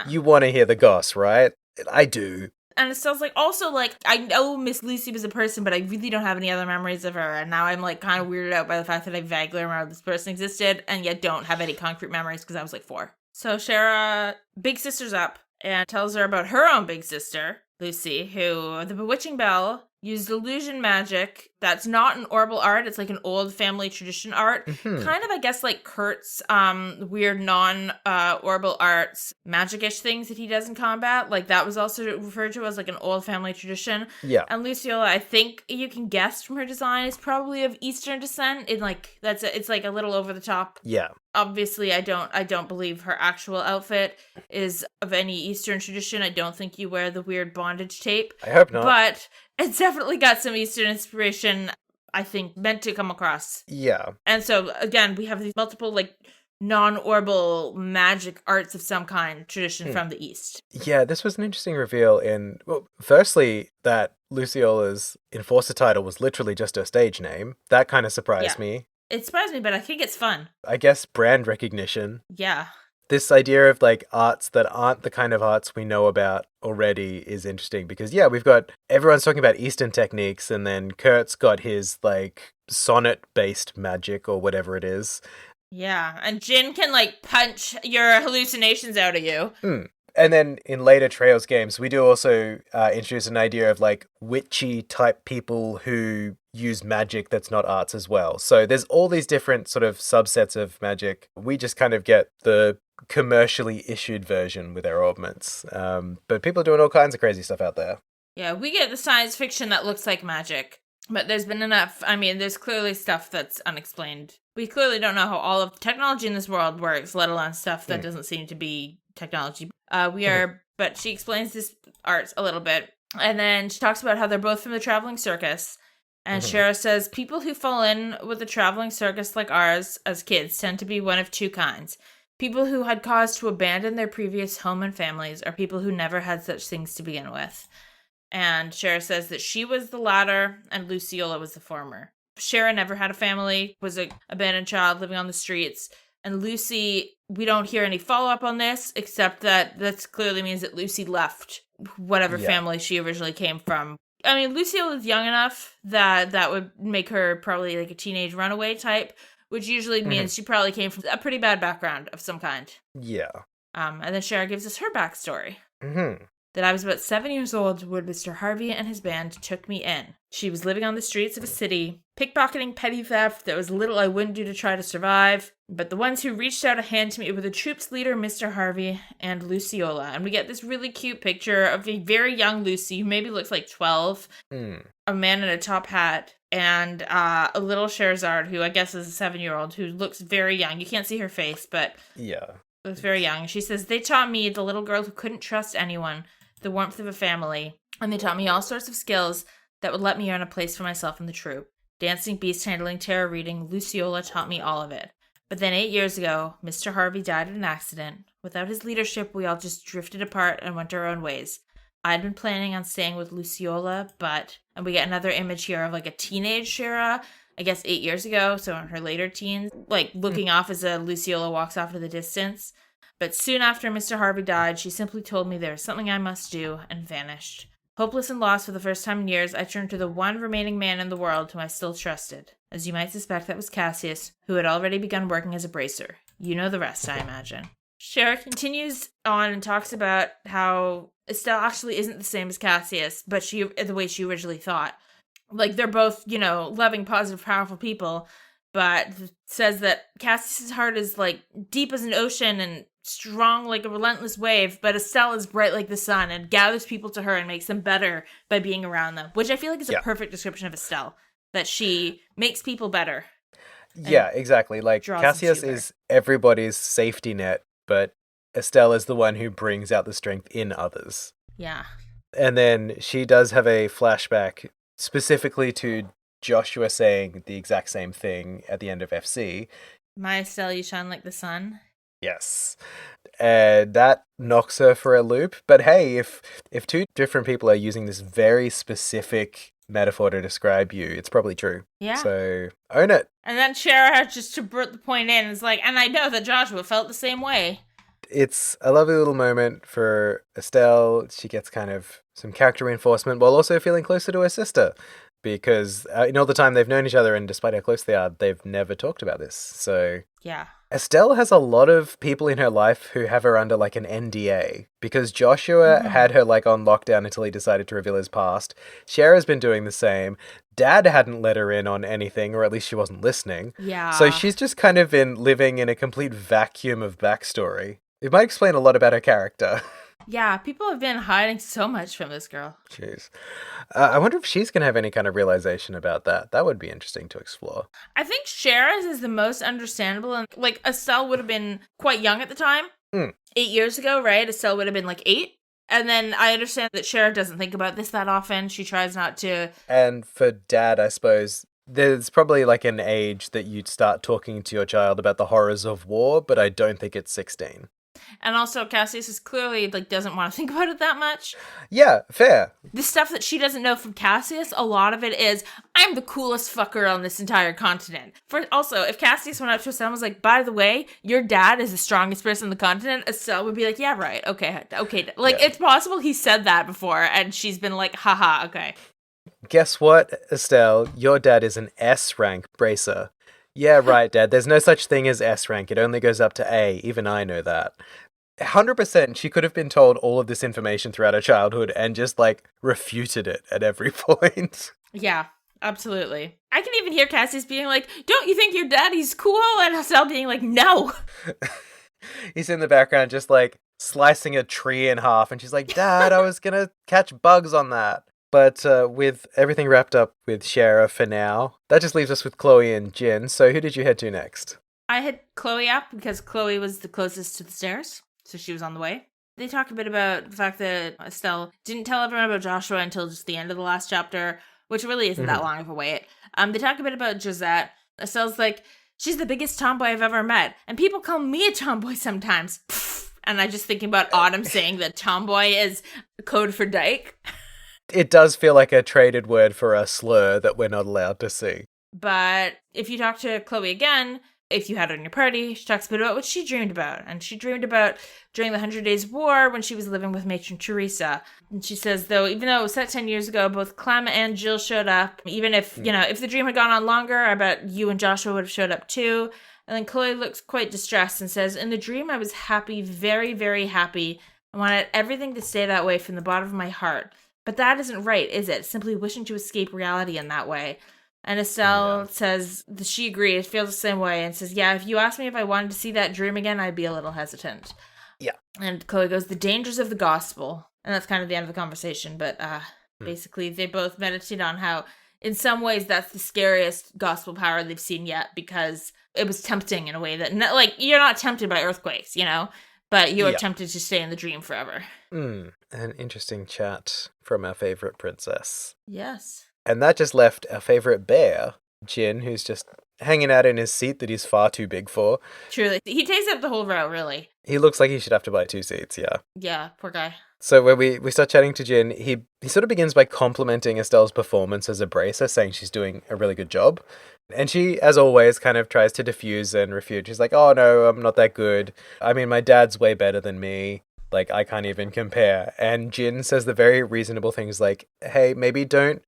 you want to hear the goss, right? I do. And Estelle's also I know Miss Lucy was a person, but I really don't have any other memories of her. And now I'm kind of weirded out by the fact that I vaguely remember this person existed and yet don't have any concrete memories because I was 4. So Shara, big sister's up and tells her about her own big sister, Lucy, who the bewitching bell used illusion magic that's not an orbal art. It's an old family tradition art. Mm-hmm. Kind of, I guess, Kurt's weird non-orbal arts magic-ish things that he does in combat. That was also referred to as an old family tradition. Yeah. And Luciola, I think you can guess from her design, is probably of Eastern descent. It's a little over the top. Yeah. Obviously, I don't believe her actual outfit is of any Eastern tradition. I don't think you wear the weird bondage tape. I hope not. But it's definitely got some Eastern inspiration, I think, meant to come across. Yeah. And so, again, we have these multiple, non-orbal magic arts of some kind tradition from the East. Yeah, this was an interesting reveal firstly, that Luciola's enforcer title was literally just her stage name. That kind of surprised me. It surprised me, but I think it's fun. I guess brand recognition. Yeah. This idea of arts that aren't the kind of arts we know about already is interesting because we've got everyone's talking about Eastern techniques and then Kurt's got his sonnet based magic or whatever it is. Yeah, and Jin can punch your hallucinations out of you. And then in later Trails games, we do also introduce an idea of witchy type people who use magic that's not arts as well. So there's all these different sort of subsets of magic. We just kind of get the commercially issued version with our augments. But people are doing all kinds of crazy stuff out there. Yeah, we get the science fiction that looks like magic. But there's been enough. I mean, there's clearly stuff that's unexplained. We clearly don't know how all of the technology in this world works, let alone stuff that doesn't seem to be technology. But she explains this art a little bit. And then she talks about how they're both from the traveling circus. And Shara says, people who fall in with a traveling circus like ours as kids tend to be one of two kinds. People who had cause to abandon their previous home and families, or people who never had such things to begin with. And Shara says that she was the latter and Luciola was the former. Shara never had a family, was an abandoned child living on the streets. And Lucy, we don't hear any follow-up on this, except that clearly means that Lucy left whatever family she originally came from. I mean, Lucille is young enough that would make her probably like a teenage runaway type, which usually means she probably came from a pretty bad background of some kind. Yeah. And then Shara gives us her backstory. Mm-hmm. That I was about 7 years old when Mr. Harvey and his band took me in. She was living on the streets of a city, pickpocketing, petty theft. There was little I wouldn't do to try to survive. But the ones who reached out a hand to me were the troop's leader, Mr. Harvey, and Luciola. And we get this really cute picture of a very young Lucy, who maybe looks like 12, a man in a top hat, and a little Scheherazade, who I guess is a 7-year-old, who looks very young. You can't see her face, but looks very young. She says, they taught me, the little girl who couldn't trust anyone, the warmth of a family, and they taught me all sorts of skills that would let me earn a place for myself in the troop. Dancing, beast handling, tarot reading, Luciola taught me all of it. But then 8 years ago, Mr. Harvey died in an accident. Without his leadership, we all just drifted apart and went our own ways. I'd been planning on staying with Luciola, and we get another image here of like a teenage Shara, I guess 8 years ago, so in her later teens, like looking off as Luciola walks off into the distance. But soon after Mr. Harvey died, she simply told me there was something I must do, and vanished. Hopeless and lost for the first time in years, I turned to the one remaining man in the world whom I still trusted. As you might suspect, that was Cassius, who had already begun working as a bracer. You know the rest, I imagine. Shara continues on and talks about how Estelle actually isn't the same as Cassius, but the way she originally thought. Like, they're both, loving, positive, powerful people, but says that Cassius's heart is, like, deep as an ocean and strong like a relentless wave, but Estelle is bright like the sun and gathers people to her and makes them better by being around them, which I feel like is a perfect description of Estelle, that she makes people better. Yeah, exactly. Like, Cassius is everybody's safety net, but Estelle is the one who brings out the strength in others. Yeah. And then she does have a flashback specifically to Joshua saying the exact same thing at the end of FC. My Estelle, you shine like the sun. Yes. And that knocks her for a loop. But hey, if two different people are using this very specific metaphor to describe you, it's probably true. Yeah. So own it. And then Shara, just to put the point in, is like, and I know that Joshua felt the same way. It's a lovely little moment for Estelle. She gets kind of some character reinforcement while also feeling closer to her sister. Because in all the time they've known each other, and despite how close they are, they've never talked about this. So yeah. Estelle has a lot of people in her life who have her under like an NDA, because Joshua had her like on lockdown until he decided to reveal his past. Shara's been doing the same. Dad hadn't let her in on anything, or at least she wasn't listening. Yeah. So she's just kind of been living in a complete vacuum of backstory. It might explain a lot about her character. Yeah, people have been hiding so much from this girl. Jeez. I wonder if she's going to have any kind of realization about that. That would be interesting to explore. I think Shara's is the most understandable. And like, Estelle would have been quite young at the time. 8 years ago, right? Estelle would have been like 8. And then I understand that Shara doesn't think about this that often. She tries not to. And for Dad, I suppose, there's probably like an age that you'd start talking to your child about the horrors of war, but I don't think it's 16. And also, Cassius is clearly, like, doesn't want to think about it that much. Yeah, fair. The stuff that she doesn't know from Cassius, a lot of it is, I'm the coolest fucker on this entire continent. Also, if Cassius went up to Estelle and was like, by the way, your dad is the strongest person on the continent, Estelle would be like, yeah, right, okay. Like, it's possible he said that before, and she's been like, haha, okay. Guess what, Estelle? Your dad is an S-rank bracer. Yeah, right, Dad. There's no such thing as S rank. It only goes up to A. Even I know that. 100% she could have been told all of this information throughout her childhood and just, like, refuted it at every point. Yeah, absolutely. I can even hear Cassius being like, don't you think your daddy's cool? And Estelle being like, no. He's in the background just, like, slicing a tree in half. And she's like, Dad, I was gonna catch bugs on that. But with everything wrapped up with Shara for now, that just leaves us with Chloe and Jin. So who did you head to next? I had Chloe up because Chloe was the closest to the stairs, so she was on the way. They talk a bit about the fact that Estelle didn't tell everyone about Joshua until just the end of the last chapter, which really isn't that long of a wait. They talk a bit about Josette. Estelle's like, she's the biggest tomboy I've ever met, and people call me a tomboy sometimes. And I just thinking about Autumn saying that tomboy is code for dyke. It does feel like a traded word for a slur that we're not allowed to see. But if you talk to Chloe again, if you had her in your party, she talks a bit about what she dreamed about. And she dreamed about during the 100 Days War when she was living with Matron Teresa. And she says, though, even though it was set 10 years ago, both Clem and Jill showed up. Even if, if the dream had gone on longer, I bet you and Joshua would have showed up too. And then Chloe looks quite distressed and says, in the dream, I was happy, very, very happy. I wanted everything to stay that way from the bottom of my heart. But that isn't right, is it? Simply wishing to escape reality in that way. And Estelle says that she agrees, feels the same way, and says, yeah, if you asked me if I wanted to see that dream again, I'd be a little hesitant. Yeah. And Chloe goes, the dangers of the gospel. And that's kind of the end of the conversation. But basically, they both meditate on how, in some ways, that's the scariest gospel power they've seen yet, because it was tempting in a way that, you're not tempted by earthquakes, but you are tempted to stay in the dream forever. An interesting chat from our favorite princess. Yes. And that just left our favorite bear, Jin, who's just hanging out in his seat that he's far too big for. Truly. He takes up the whole row, really. He looks like he should have to buy 2 seats, yeah. Yeah, poor guy. So when we start chatting to Jin, he sort of begins by complimenting Estelle's performance as a bracer, saying she's doing a really good job. And she, as always, kind of tries to diffuse and refute. She's like, oh no, I'm not that good. I mean, my dad's way better than me. I can't even compare. And Jin says the very reasonable things like, hey, maybe don't,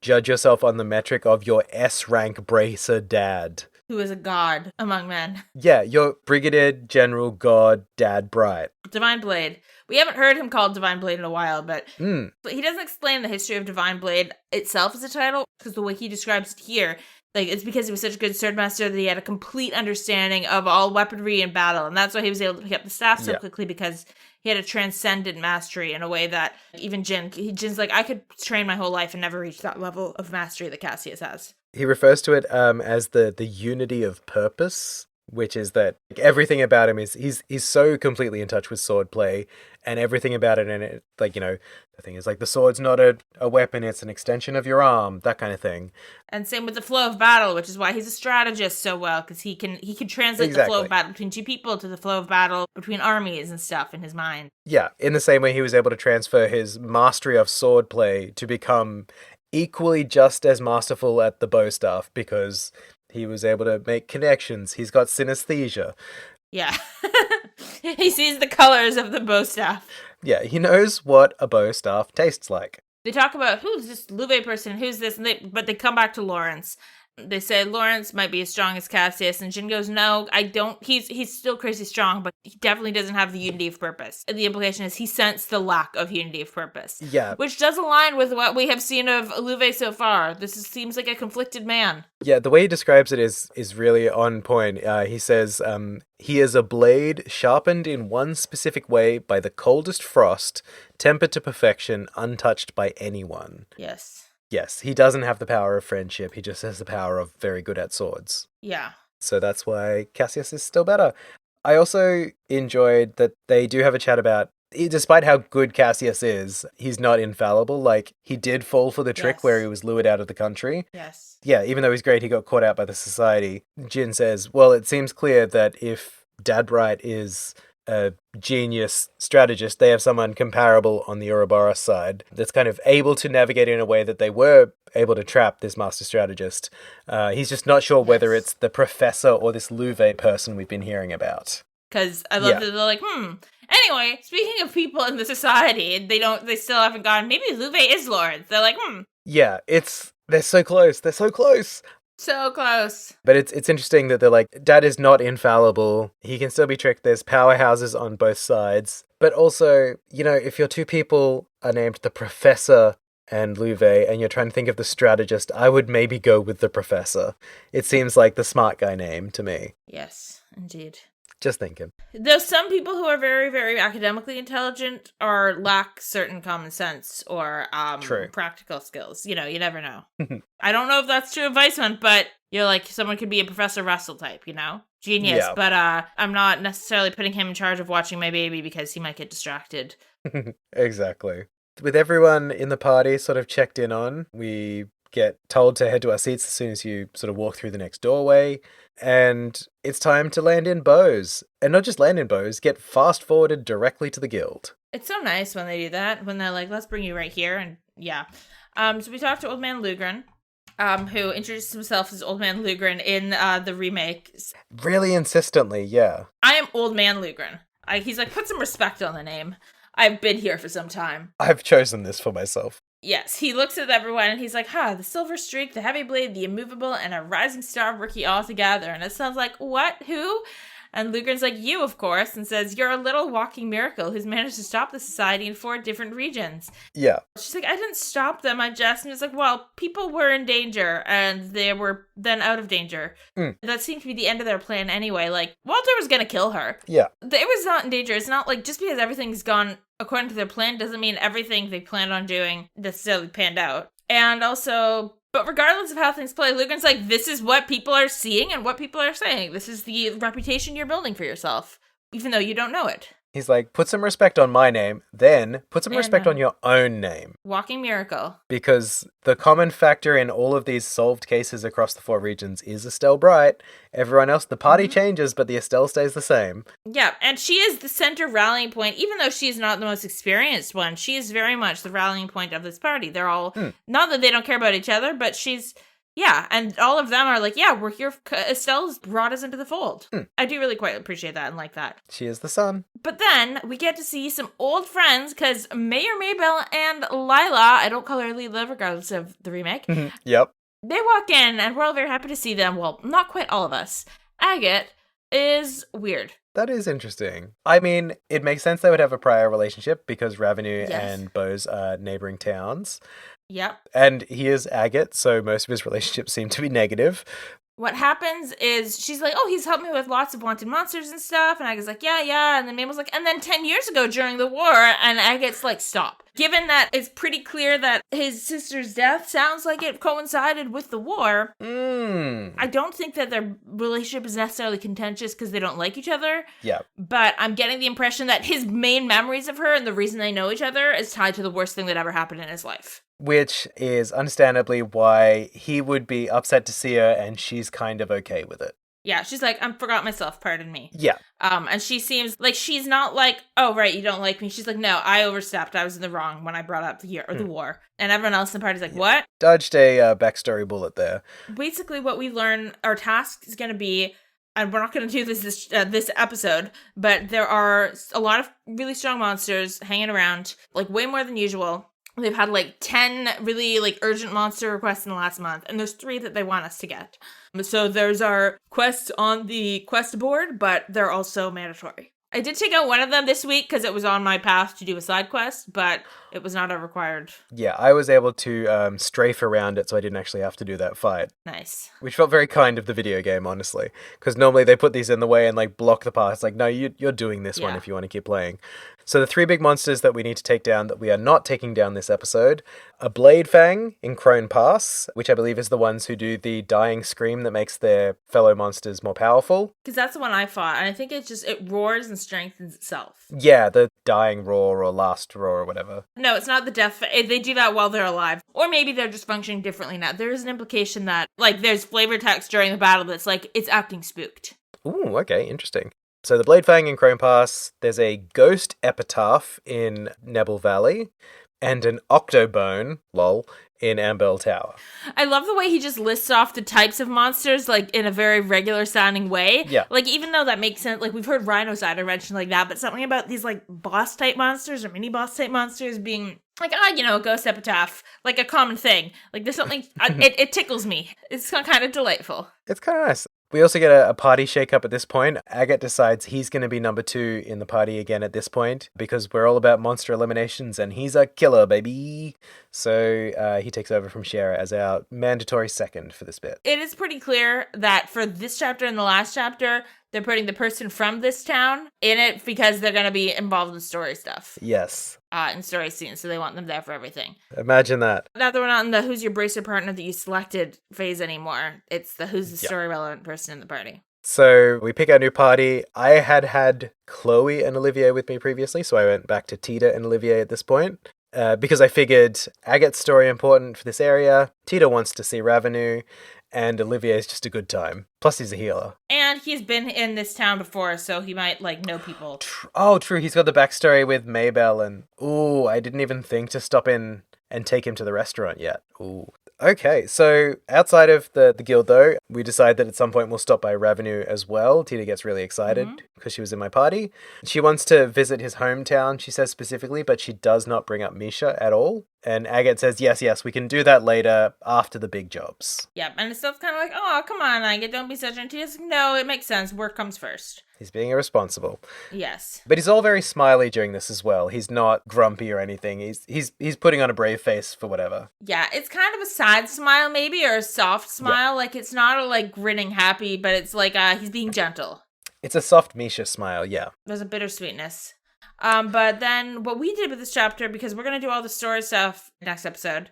judge yourself on the metric of your S-rank bracer dad. Who is a god among men. Yeah, your Brigadier General God Dad Bright. Divine Blade. We haven't heard him called Divine Blade in a while, but he doesn't explain the history of Divine Blade itself as a title, because the way he describes it here, it's because he was such a good swordmaster that he had a complete understanding of all weaponry in battle, and that's why he was able to pick up the staff so quickly, because he had a transcendent mastery in a way that even Jin's like, I could train my whole life and never reach that level of mastery that Cassius has. He refers to it as the unity of purpose, which is that everything about him is he's so completely in touch with swordplay, and everything about it in it, the thing is the sword's not a weapon, it's an extension of your arm, that kind of thing. And same with the flow of battle, which is why he's a strategist so well, because he can translate the flow of battle between two people to the flow of battle between armies and stuff in his mind. Yeah, in the same way he was able to transfer his mastery of swordplay to become equally just as masterful at the bow staff, because he was able to make connections. He's got synesthesia. Yeah. He sees the colors of the bow staff. Yeah, he knows what a bow staff tastes like. They talk about who's this Louvet person, who's this, but they come back to Lawrence. They say Lawrence might be as strong as Cassius, and Jin goes, no, I don't. He's still crazy strong, but he definitely doesn't have the unity of purpose. And the implication is he sensed the lack of unity of purpose. Yeah. Which does align with what we have seen of Louvet so far. Seems like a conflicted man. Yeah, the way he describes it is really on point. He says, he is a blade sharpened in one specific way by the coldest frost, tempered to perfection, untouched by anyone. Yes. Yes, he doesn't have the power of friendship. He just has the power of very good at swords. Yeah. So that's why Cassius is still better. I also enjoyed that they do have a chat about, despite how good Cassius is, he's not infallible. He did fall for the trick where he was lured out of the country. Yes. Yeah, even though he's great, he got caught out by the society. Jin says, well, it seems clear that if Dad Bright is a genius strategist, they have someone comparable on the Ouroboros side that's kind of able to navigate in a way that they were able to trap this master strategist. He's just not sure whether it's the professor or this Louvet person we've been hearing about. Because I love that they're like, Anyway, speaking of people in the society, they still haven't gone, maybe Louvet is Lawrence. They're like, Yeah, they're so close. They're so close. So close. But it's interesting that they're like, Dad is not infallible. He can still be tricked. There's powerhouses on both sides. But also, if your two people are named the Professor and Louvet, and you're trying to think of the strategist, I would maybe go with the Professor. It seems like the smart guy name to me. Yes, indeed. Just thinking. Though some people who are very, very academically intelligent lack certain common sense or practical skills. You never know. I don't know if that's true of Weissman, but you're like, someone could be a Professor Russell type, Genius. Yeah. But I'm not necessarily putting him in charge of watching my baby because he might get distracted. Exactly. With everyone in the party sort of checked in on, we get told to head to our seats as soon as you sort of walk through the next doorway. And it's time to land in Bose. And not just land in Bose, get fast forwarded directly to the guild. It's so nice when they do that, when they're like, let's bring you right here. And yeah. So we talked to Old Man Lugren. who introduced himself as Old Man Lugren in the remake. Really insistently, yeah. I am Old Man Lugren. He's like, put some respect on the name. I've been here for some time. I've chosen this for myself. Yes, he looks at everyone and he's like, the silver streak, the heavy blade, the immovable, and a rising star working all together. And it sounds like, what? Who? And Lugren's like, you, of course, and says, you're a little walking miracle who's managed to stop the society in 4 different regions. Yeah. She's like, I didn't stop them, and it's like, well, people were in danger, and they were then out of danger. That seemed to be the end of their plan anyway. Like, Walter was gonna kill her. Yeah. They was not in danger. It's not like, just because everything's gone according to their plan doesn't mean everything they planned on doing necessarily panned out. And also... But regardless of how things play, Lugren's like, this is what people are seeing and what people are saying. This is the reputation you're building for yourself, even though you don't know it. He's like, put some respect on my name, then put some respect on your own name. Walking miracle. Because the common factor in all of these solved cases across the 4 regions is Estelle Bright. Everyone else, the party changes, but the Estelle stays the same. Yeah, and she is the center rallying point. Even though she is not the most experienced one, she is very much the rallying point of this party. They're all, not that they don't care about each other, but she's... Yeah, and all of them are like, yeah, we're here. Estelle's brought us into the fold. I do really quite appreciate that and like that. She is the sun. But then we get to see some old friends because Mayor Mabel and Lila, I don't call her Lila regardless of the remake. Yep. They walk in and we're all very happy to see them. Well, not quite all of us. Agate is weird. That is interesting. I mean, it makes sense they would have a prior relationship because Ravenue and Bose are neighboring towns. Yep. And he is agate, so most of his relationships seem to be negative. What happens is she's like, oh, he's helped me with lots of wanted monsters and stuff. And Agate's like, yeah. And then Mabel's like, and then 10 years ago during the war. And Agate's like, stop. Given that it's pretty clear that his sister's death sounds like it coincided with the war, I don't think that their relationship is necessarily contentious because they don't like each other. Yeah. But I'm getting the impression that his main memories of her and the reason they know each other is tied to the worst thing that ever happened in his life. Which is understandably why he would be upset to see her and she's kind of okay with it. Yeah, she's like, I forgot myself, pardon me. Yeah. And she seems like she's not like, oh, right, you don't like me. She's like, no, I overstepped. I was in the wrong when I brought up the war. And everyone else in the party's like, what? Dodged a backstory bullet there. Basically, what we learn, our task is going to be, and we're not going to do this episode, but there are a lot of really strong monsters hanging around, like way more than usual. They've had like 10 really like urgent monster requests in the last month, and there's 3 that they want us to get. So there's our quests on the quest board, but they're also mandatory. I did take out one of them this week because it was on my path to do a side quest, but it was not a required. Yeah, I was able to strafe around it so I didn't actually have to do that fight. Nice. Which felt very kind of the video game, honestly. Because normally they put these in the way and like block the path. It's like, no, you're doing this one if you want to keep playing. So the 3 big monsters that we need to take down that we are not taking down this episode, a Blade Fang in Crone Pass, which I believe is the ones who do the dying scream that makes their fellow monsters more powerful. Because that's the one I fought, and I think it roars and strengthens itself. Yeah, the dying roar or last roar or whatever. No, it's not the death. They do that while they're alive. Or maybe they're just functioning differently now. There is an implication that, like, there's flavor text during the battle that's like, it's acting spooked. Ooh, okay, interesting. So the Blade Fang in Crone Pass, there's a Ghost Epitaph in Nebel Valley, and an Octobone, lol, in Amberl Tower. I love the way he just lists off the types of monsters, like, in a very regular sounding way. Yeah. Like, even though that makes sense, like, we've heard Rhinocide mentioned like that, but something about these, like, boss type monsters or mini boss type monsters being, like, Ghost Epitaph, like a common thing. Like, there's something, it tickles me. It's kind of delightful. It's kind of nice. We also get a party shake-up at this point. Agate decides he's going to be number 2 in the party again at this point because we're all about monster eliminations and he's a killer, baby. So he takes over from Shara as our mandatory second for this bit. It is pretty clear that for this chapter and the last chapter, they're putting the person from this town in it because they're going to be involved in story stuff. Yes. In story scenes, so they want them there for everything. Imagine that. Now that we're not in the who's your bracer partner that you selected phase anymore. It's the who's the story relevant person in the party. So we pick our new party. I had Chloe and Olivier with me previously, so I went back to Tita and Olivier at this point. Because I figured Agate's story important for this area, Tita wants to see Ravenue, and Olivier's just a good time. Plus he's a healer. And he's been in this town before, so he might, know people. True. He's got the backstory with Mabel, and I didn't even think to stop in and take him to the restaurant yet. Okay, so outside of the guild, though, we decide that at some point we'll stop by Revenue as well. Tina gets really excited because she was in my party. She wants to visit his hometown, she says specifically, but she does not bring up Misha at all. And Agate says, yes, we can do that later after the big jobs. Yep, and it's still kind of like, oh, come on, Agate, don't be such an Tina's like, no, it makes sense. Work comes first. He's being irresponsible. Yes. But he's all very smiley during this as well. He's not grumpy or anything. He's putting on a brave face for whatever. Yeah, it's kind of a sad smile maybe, or a soft smile. Yeah. Like, it's not a, like, grinning happy, but it's like he's being gentle. It's a soft Misha smile, yeah. There's a bittersweetness. But then what we did with this chapter, because we're going to do all the story stuff next episode,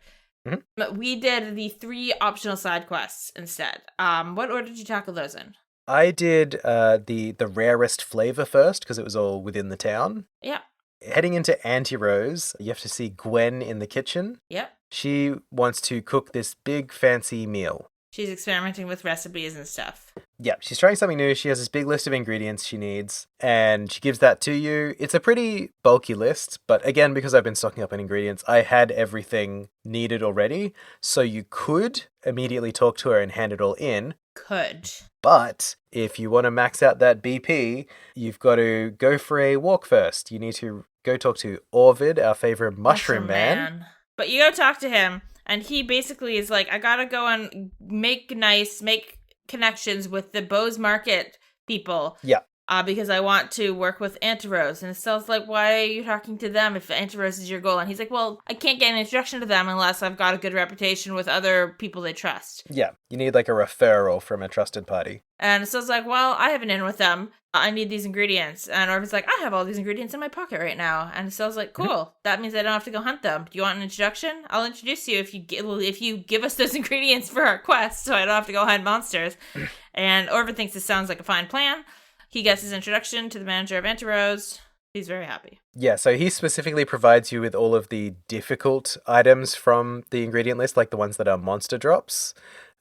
we did the 3 optional side quests instead. What order did you tackle those in? I did the rarest flavor first, because it was all within the town. Yeah. Heading into Anti-Rose, you have to see Gwen in the kitchen. Yep. She wants to cook this big fancy meal. She's experimenting with recipes and stuff. Yeah, she's trying something new. She has this big list of ingredients she needs, and she gives that to you. It's a pretty bulky list, but again, because I've been stocking up on ingredients, I had everything needed already, so you could immediately talk to her and hand it all in. Could. But if you want to max out that BP, you've got to go for a walk first. You need to go talk to Orvid, our favorite mushroom man. But you go talk to him, and he basically is like, I gotta go and make connections with the Bose Market people. Yeah. Because I want to work with Anti-Rose. And Estelle's like, why are you talking to them if Anti-Rose is your goal? And he's like, well, I can't get an introduction to them unless I've got a good reputation with other people they trust. Yeah, you need like a referral from a trusted party. And Estelle's like, well, I have an in with them. I need these ingredients. And Orvid's like, I have all these ingredients in my pocket right now. And Estelle's like, cool. That means I don't have to go hunt them. Do you want an introduction? I'll introduce you if you give us those ingredients for our quest so I don't have to go hunt monsters. And Orvid thinks this sounds like a fine plan. He gets his introduction to the manager of Anti-Rose. He's very happy. Yeah, so he specifically provides you with all of the difficult items from the ingredient list, like the ones that are monster drops.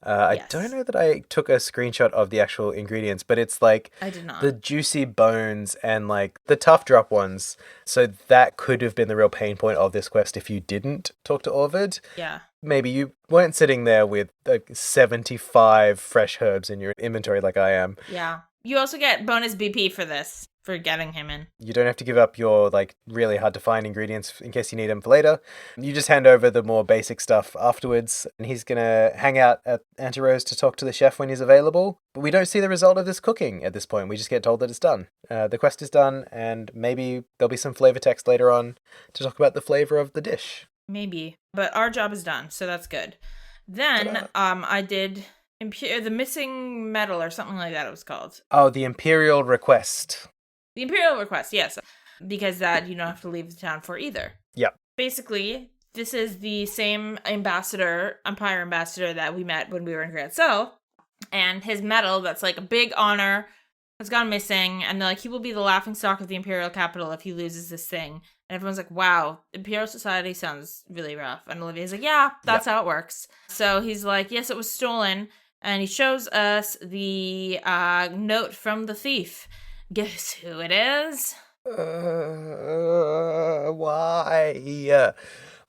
Yes. I don't know that I took a screenshot of the actual ingredients, but it's like I did not. The juicy bones and like the tough drop ones. So that could have been the real pain point of this quest if you didn't talk to Orvid. Yeah. Maybe you weren't sitting there with like 75 fresh herbs in your inventory like I am. Yeah. You also get bonus BP for this, for getting him in. You don't have to give up your like really hard to find ingredients in case you need them for later. You just hand over the more basic stuff afterwards, and he's gonna hang out at Anti-Rose to talk to the chef when he's available. But we don't see the result of this cooking at this point. We just get told that it's done. The quest is done, and maybe there'll be some flavor text later on to talk about the flavor of the dish. Maybe, but our job is done, so that's good. Then I did the missing metal or something like that it was called. Oh, the Imperial Request. The Imperial Request, yes. Because that you don't have to leave the town for either. Yeah. Basically, this is the same Empire ambassador that we met when we were in Grand Cell. And his medal, that's like a big honor, has gone missing. And they're like, he will be the laughingstock of the Imperial capital if he loses this thing. And everyone's like, wow, Imperial Society sounds really rough. And Olivia's like, yeah, that's how it works. So he's like, yes, it was stolen. And he shows us the note from the thief. Guess who it is? Why?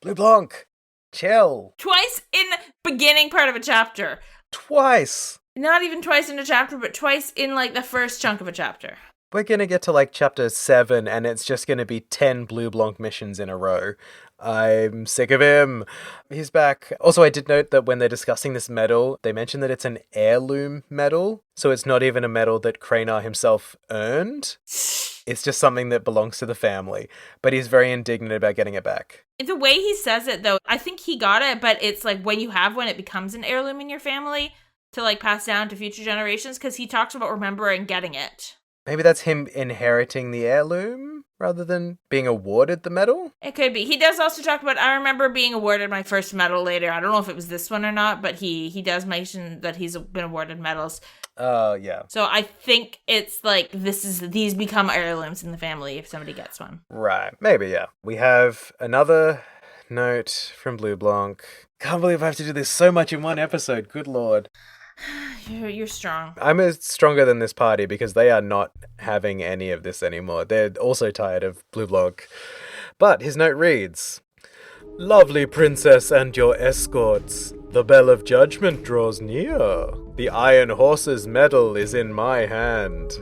Blue Blanc, chill. Twice in the beginning part of a chapter. Twice. Not even twice in a chapter, but twice in like the first chunk of a chapter. We're going to get to like chapter 7 and it's just going to be 10 Blue Blanc missions in a row. I'm sick of him. He's back. Also, I did note that when they're discussing this medal, they mentioned that it's an heirloom medal. So it's not even a medal that Cranar himself earned. It's just something that belongs to the family. But he's very indignant about getting it back. The way he says it, though, I think he got it, but it's like when you have one, it becomes an heirloom in your family to like pass down to future generations because he talks about remembering getting it. Maybe that's him inheriting the heirloom rather than being awarded the medal? It could be. He does also talk about, I remember being awarded my first medal later. I don't know if it was this one or not, but he does mention that he's been awarded medals. Oh, yeah. So I think it's like these become heirlooms in the family if somebody gets one. Right. Maybe, yeah. We have another note from Blue Blanc. Can't believe I have to do this so much in one episode. Good lord. You're strong. I'm stronger than this party because they are not having any of this anymore. They're also tired of Blue Blanc. But his note reads, "Lovely princess and your escorts. The bell of judgment draws near. The iron horse's medal is in my hand.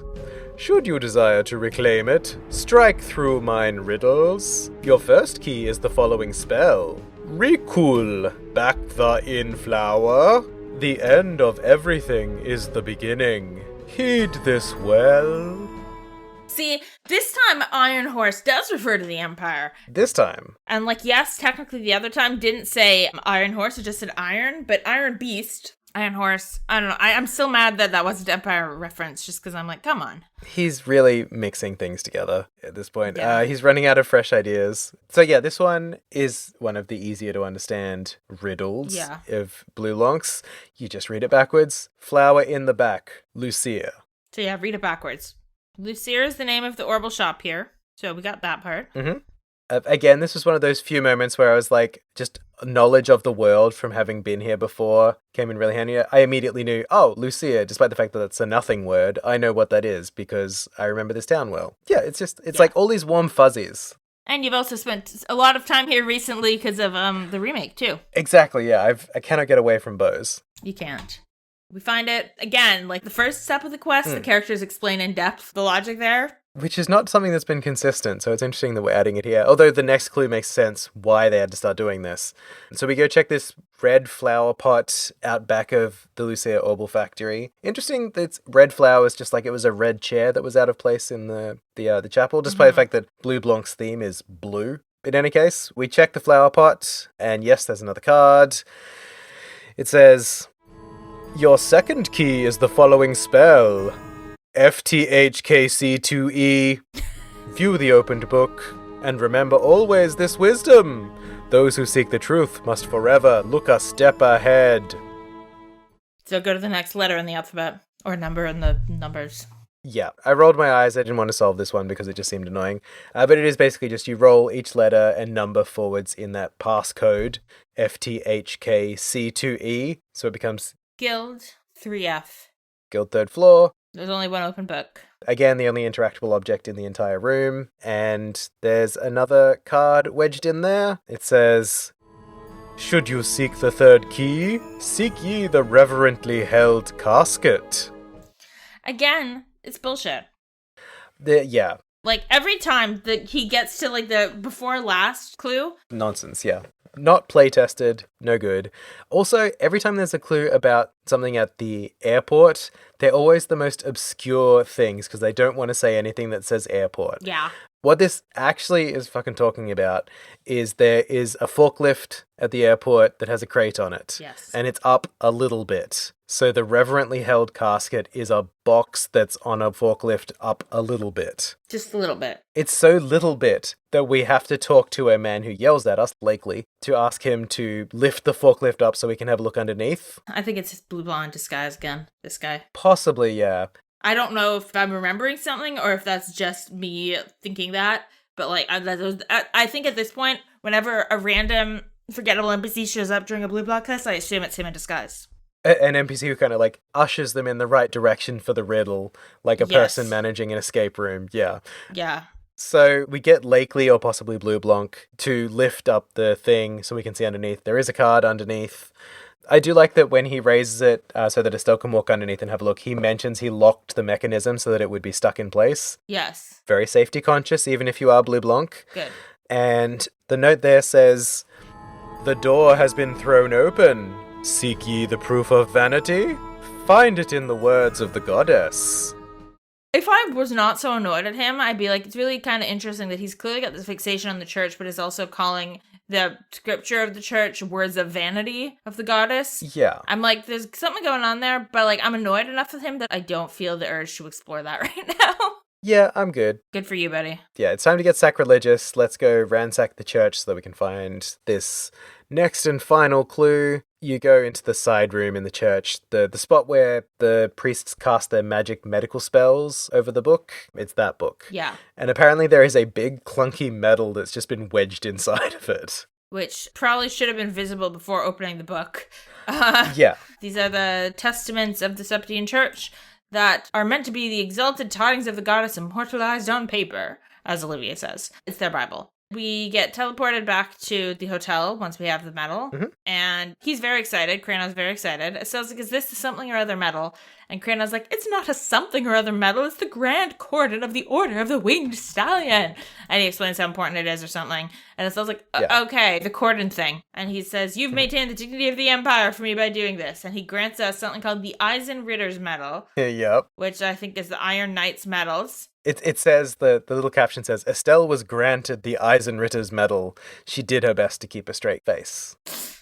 Should you desire to reclaim it, strike through mine riddles. Your first key is the following spell. Recool, back the in-flower. The end of everything is the beginning. Heed this well. See, this time Iron Horse does refer to the Empire. This time. And yes, technically the other time didn't say Iron Horse, it just said Iron, but Iron Beast, Iron Horse, I don't know. I'm still mad that that wasn't Empire reference, just because I'm like, come on. He's really mixing things together at this point. Yeah. He's running out of fresh ideas. So yeah, this one is one of the easier to understand riddles of Blue Lonks. You just read it backwards. Flower in the back, Lucia. So yeah, read it backwards. Lucia is the name of the Orbital shop here. So we got that part. Mm-hmm. Again, this was one of those few moments where I was like, just knowledge of the world from having been here before came in really handy. I immediately knew, oh, Lucia, despite the fact that it's a nothing word, I know what that is because I remember this town well. Yeah, it's like all these warm fuzzies. And you've also spent a lot of time here recently because of the remake too. Exactly, yeah. I cannot get away from Bose. You can't. We find it, again, like the first step of the quest, the characters explain in depth the logic there. Which is not something that's been consistent, so it's interesting that we're adding it here. Although the next clue makes sense why they had to start doing this. So we go check this red flower pot out back of the Lucia Orbital factory. Interesting that it's red flowers, just like it was a red chair that was out of place in the chapel, despite the fact that Blue Blanc's theme is blue. In any case, we check the flower pot, and yes, there's another card. It says, your second key is the following spell. FTHKC2E. View the opened book, and remember always this wisdom. Those who seek the truth must forever look a step ahead. So go to the next letter in the alphabet, or number in the numbers. Yeah, I rolled my eyes. I didn't want to solve this one because it just seemed annoying. But it is basically just you roll each letter and number forwards in that passcode, FTHKC2E. So it becomes Guild 3F. Guild third floor. There's only one open book. Again, the only interactable object in the entire room. And there's another card wedged in there. It says, should you seek the third key, seek ye the reverently held casket. Again, it's bullshit. Yeah. Like, every time that he gets to, the before last clue. Nonsense, yeah. Not play tested, no good. Also, every time there's a clue about something at the airport, they're always the most obscure things because they don't want to say anything that says airport. Yeah. What this actually is fucking talking about is there is a forklift at the airport that has a crate on it. Yes. And it's up a little bit. So the reverently held casket is a box that's on a forklift up a little bit. Just a little bit. It's so little bit that we have to talk to a man who yells at us, Blakely, to ask him to lift the forklift up so we can have a look underneath. I think it's Blue Blonde in disguise again, this guy. Possibly, yeah. I don't know if I'm remembering something or if that's just me thinking that, but I think at this point, whenever a random forgettable NPC shows up during a Blue Block quest, I assume it's him in disguise. An NPC who kind of ushers them in the right direction for the riddle, like a person managing an escape room. Yeah. Yeah. So we get Lakely or possibly Blue Blanc to lift up the thing so we can see underneath. There is a card underneath. I do like that when he raises it so that Estelle can walk underneath and have a look, he mentions he locked the mechanism so that it would be stuck in place. Yes. Very safety conscious, even if you are Blue Blanc. Good. And the note there says, the door has been thrown open. Seek ye the proof of vanity? Find it in the words of the goddess. If I was not so annoyed at him, I'd be like, it's really kind of interesting that he's clearly got this fixation on the church, but is also calling the scripture of the church words of vanity of the goddess. Yeah. I'm like, there's something going on there, but I'm annoyed enough with him that I don't feel the urge to explore that right now. Yeah, I'm good. Good for you, buddy. Yeah, it's time to get sacrilegious. Let's go ransack the church so that we can find this next and final clue. You go into the side room in the church, the spot where the priests cast their magic medical spells over the book. It's that book. Yeah. And apparently there is a big clunky medal that's just been wedged inside of it. Which probably should have been visible before opening the book. Yeah. These are the testaments of the Septian Church that are meant to be the exalted tidings of the goddess immortalized on paper, as Olivia says. It's their Bible. We get teleported back to the hotel once we have the medal. Mm-hmm. And he's very excited. Krano's very excited. Estelle's like, is this the something or other medal? And Krano's like, it's not a something or other medal. It's the Grand Cordon of the Order of the Winged Stallion. And he explains how important it is or something. And Estelle's like, okay, the cordon thing. And he says, you've maintained the dignity of the Empire for me by doing this. And he grants us something called the Eisen Ritter's Medal. Yep. Which I think is the Iron Knight's medals. It says, the little caption says, Estelle was granted the Eisenritter's medal. She did her best to keep a straight face.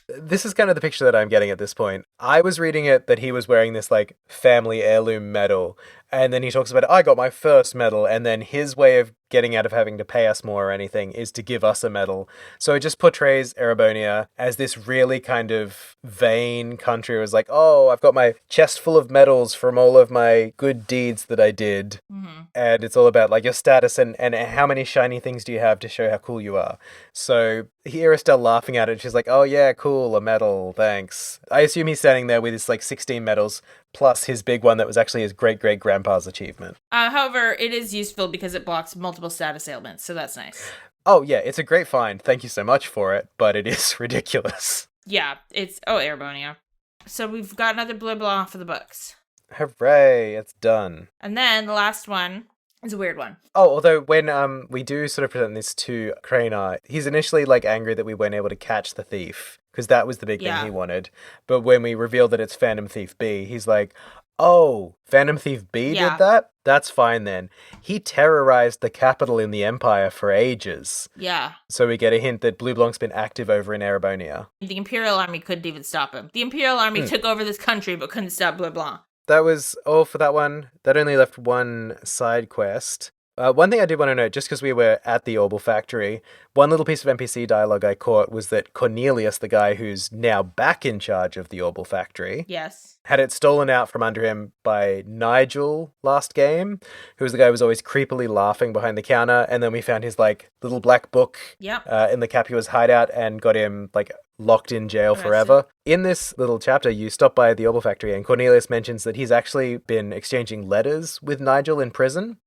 This is kind of the picture that I'm getting at this point. I was reading it that he was wearing this, like, family heirloom medal, and then he talks about, I got my first medal, and then his way of getting out of having to pay us more or anything is to give us a medal. So it just portrays Erebonia as this really kind of vain country. It was like, oh, I've got my chest full of medals from all of my good deeds that I did. Mm-hmm. And it's all about, like, your status and how many shiny things do you have to show how cool you are. So here Estelle laughing at it. She's like, oh, yeah, cool, a medal, thanks. I assume he's standing there with his, like, 16 medals, plus his big one that was actually his great-great-grandpa's achievement. However, it is useful because it blocks multiple status ailments, so that's nice. Oh, yeah, it's a great find. Thank you so much for it, but it is ridiculous. Yeah, it's... Oh, Erebonia. So we've got another blah blah for the books. Hooray, it's done. And then the last one is a weird one. Oh, although when we do sort of present this to Cranar, he's initially, like, angry that we weren't able to catch the thief, because that was the big thing he wanted. But when we reveal that it's Phantom Thief B, he's like, oh, Phantom Thief B did that? That's fine then. He terrorized the capital in the Empire for ages. Yeah. So we get a hint that Blue Blanc's been active over in Erebonia. The Imperial Army couldn't even stop him. The Imperial Army took over this country but couldn't stop Bleu Blanc. That was all for that one. That only left one side quest. One thing I did want to note, just because we were at the Orbital Factory, one little piece of NPC dialogue I caught was that Cornelius, the guy who's now back in charge of the Orbital Factory, yes, had it stolen out from under him by Nigel last game, who was the guy who was always creepily laughing behind the counter, and then we found his, like, little black book in the Capua's hideout and got him, like, locked in jail forever. In this little chapter, you stop by the Orbital Factory and Cornelius mentions that he's actually been exchanging letters with Nigel in prison.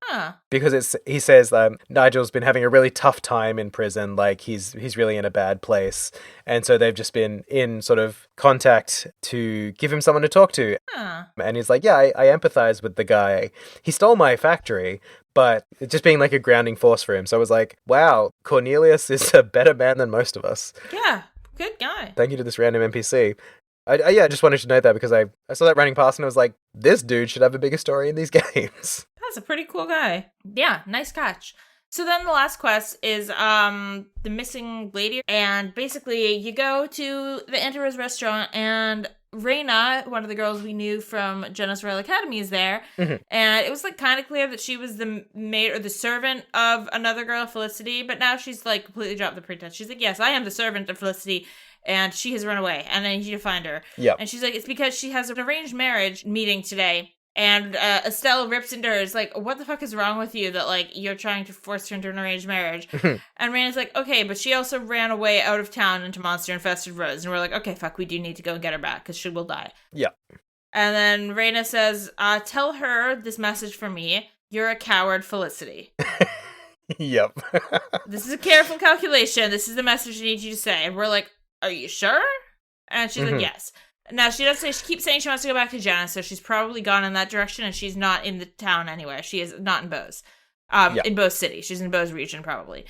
Because he says Nigel's been having a really tough time in prison, like he's really in a bad place. And so they've just been in sort of contact to give him someone to talk to. And he's like, yeah, I empathize with the guy. He stole my factory, but it's just being like a grounding force for him. So I was like, wow, Cornelius is a better man than most of us. Yeah. Good guy. Thank you to this random NPC. I just wanted to note that because I saw that running past and I was like, this dude should have a bigger story in these games. That's a pretty cool guy. Yeah, nice catch. So then the last quest is the missing lady. And basically you go to the Antares restaurant and Reyna, one of the girls we knew from Genos Royal Academy, is there. Mm-hmm. And it was like kind of clear that she was the maid or the servant of another girl, Felicity. But now she's like completely dropped the pretense. She's like, yes, I am the servant of Felicity. And she has run away. And I need you to find her. Yeah. And she's like, it's because she has an arranged marriage meeting today. And Estelle rips into her, is like, what the fuck is wrong with you that, like, you're trying to force her into an arranged marriage? And Raina's like, okay, but she also ran away out of town into monster-infested roads. And we're like, okay, fuck, we do need to go and get her back, because she will die. Yeah. And then Reyna says, tell her this message from me. You're a coward, Felicity. Yep. This is a careful calculation. This is the message I need you to say. And we're like, are you sure? And she's like, yes. Now, she does say, she keeps saying she wants to go back to Genos, so she's probably gone in that direction, and she's not in the town anywhere. She is not in Bose. In Bose City. She's in Bose region, probably.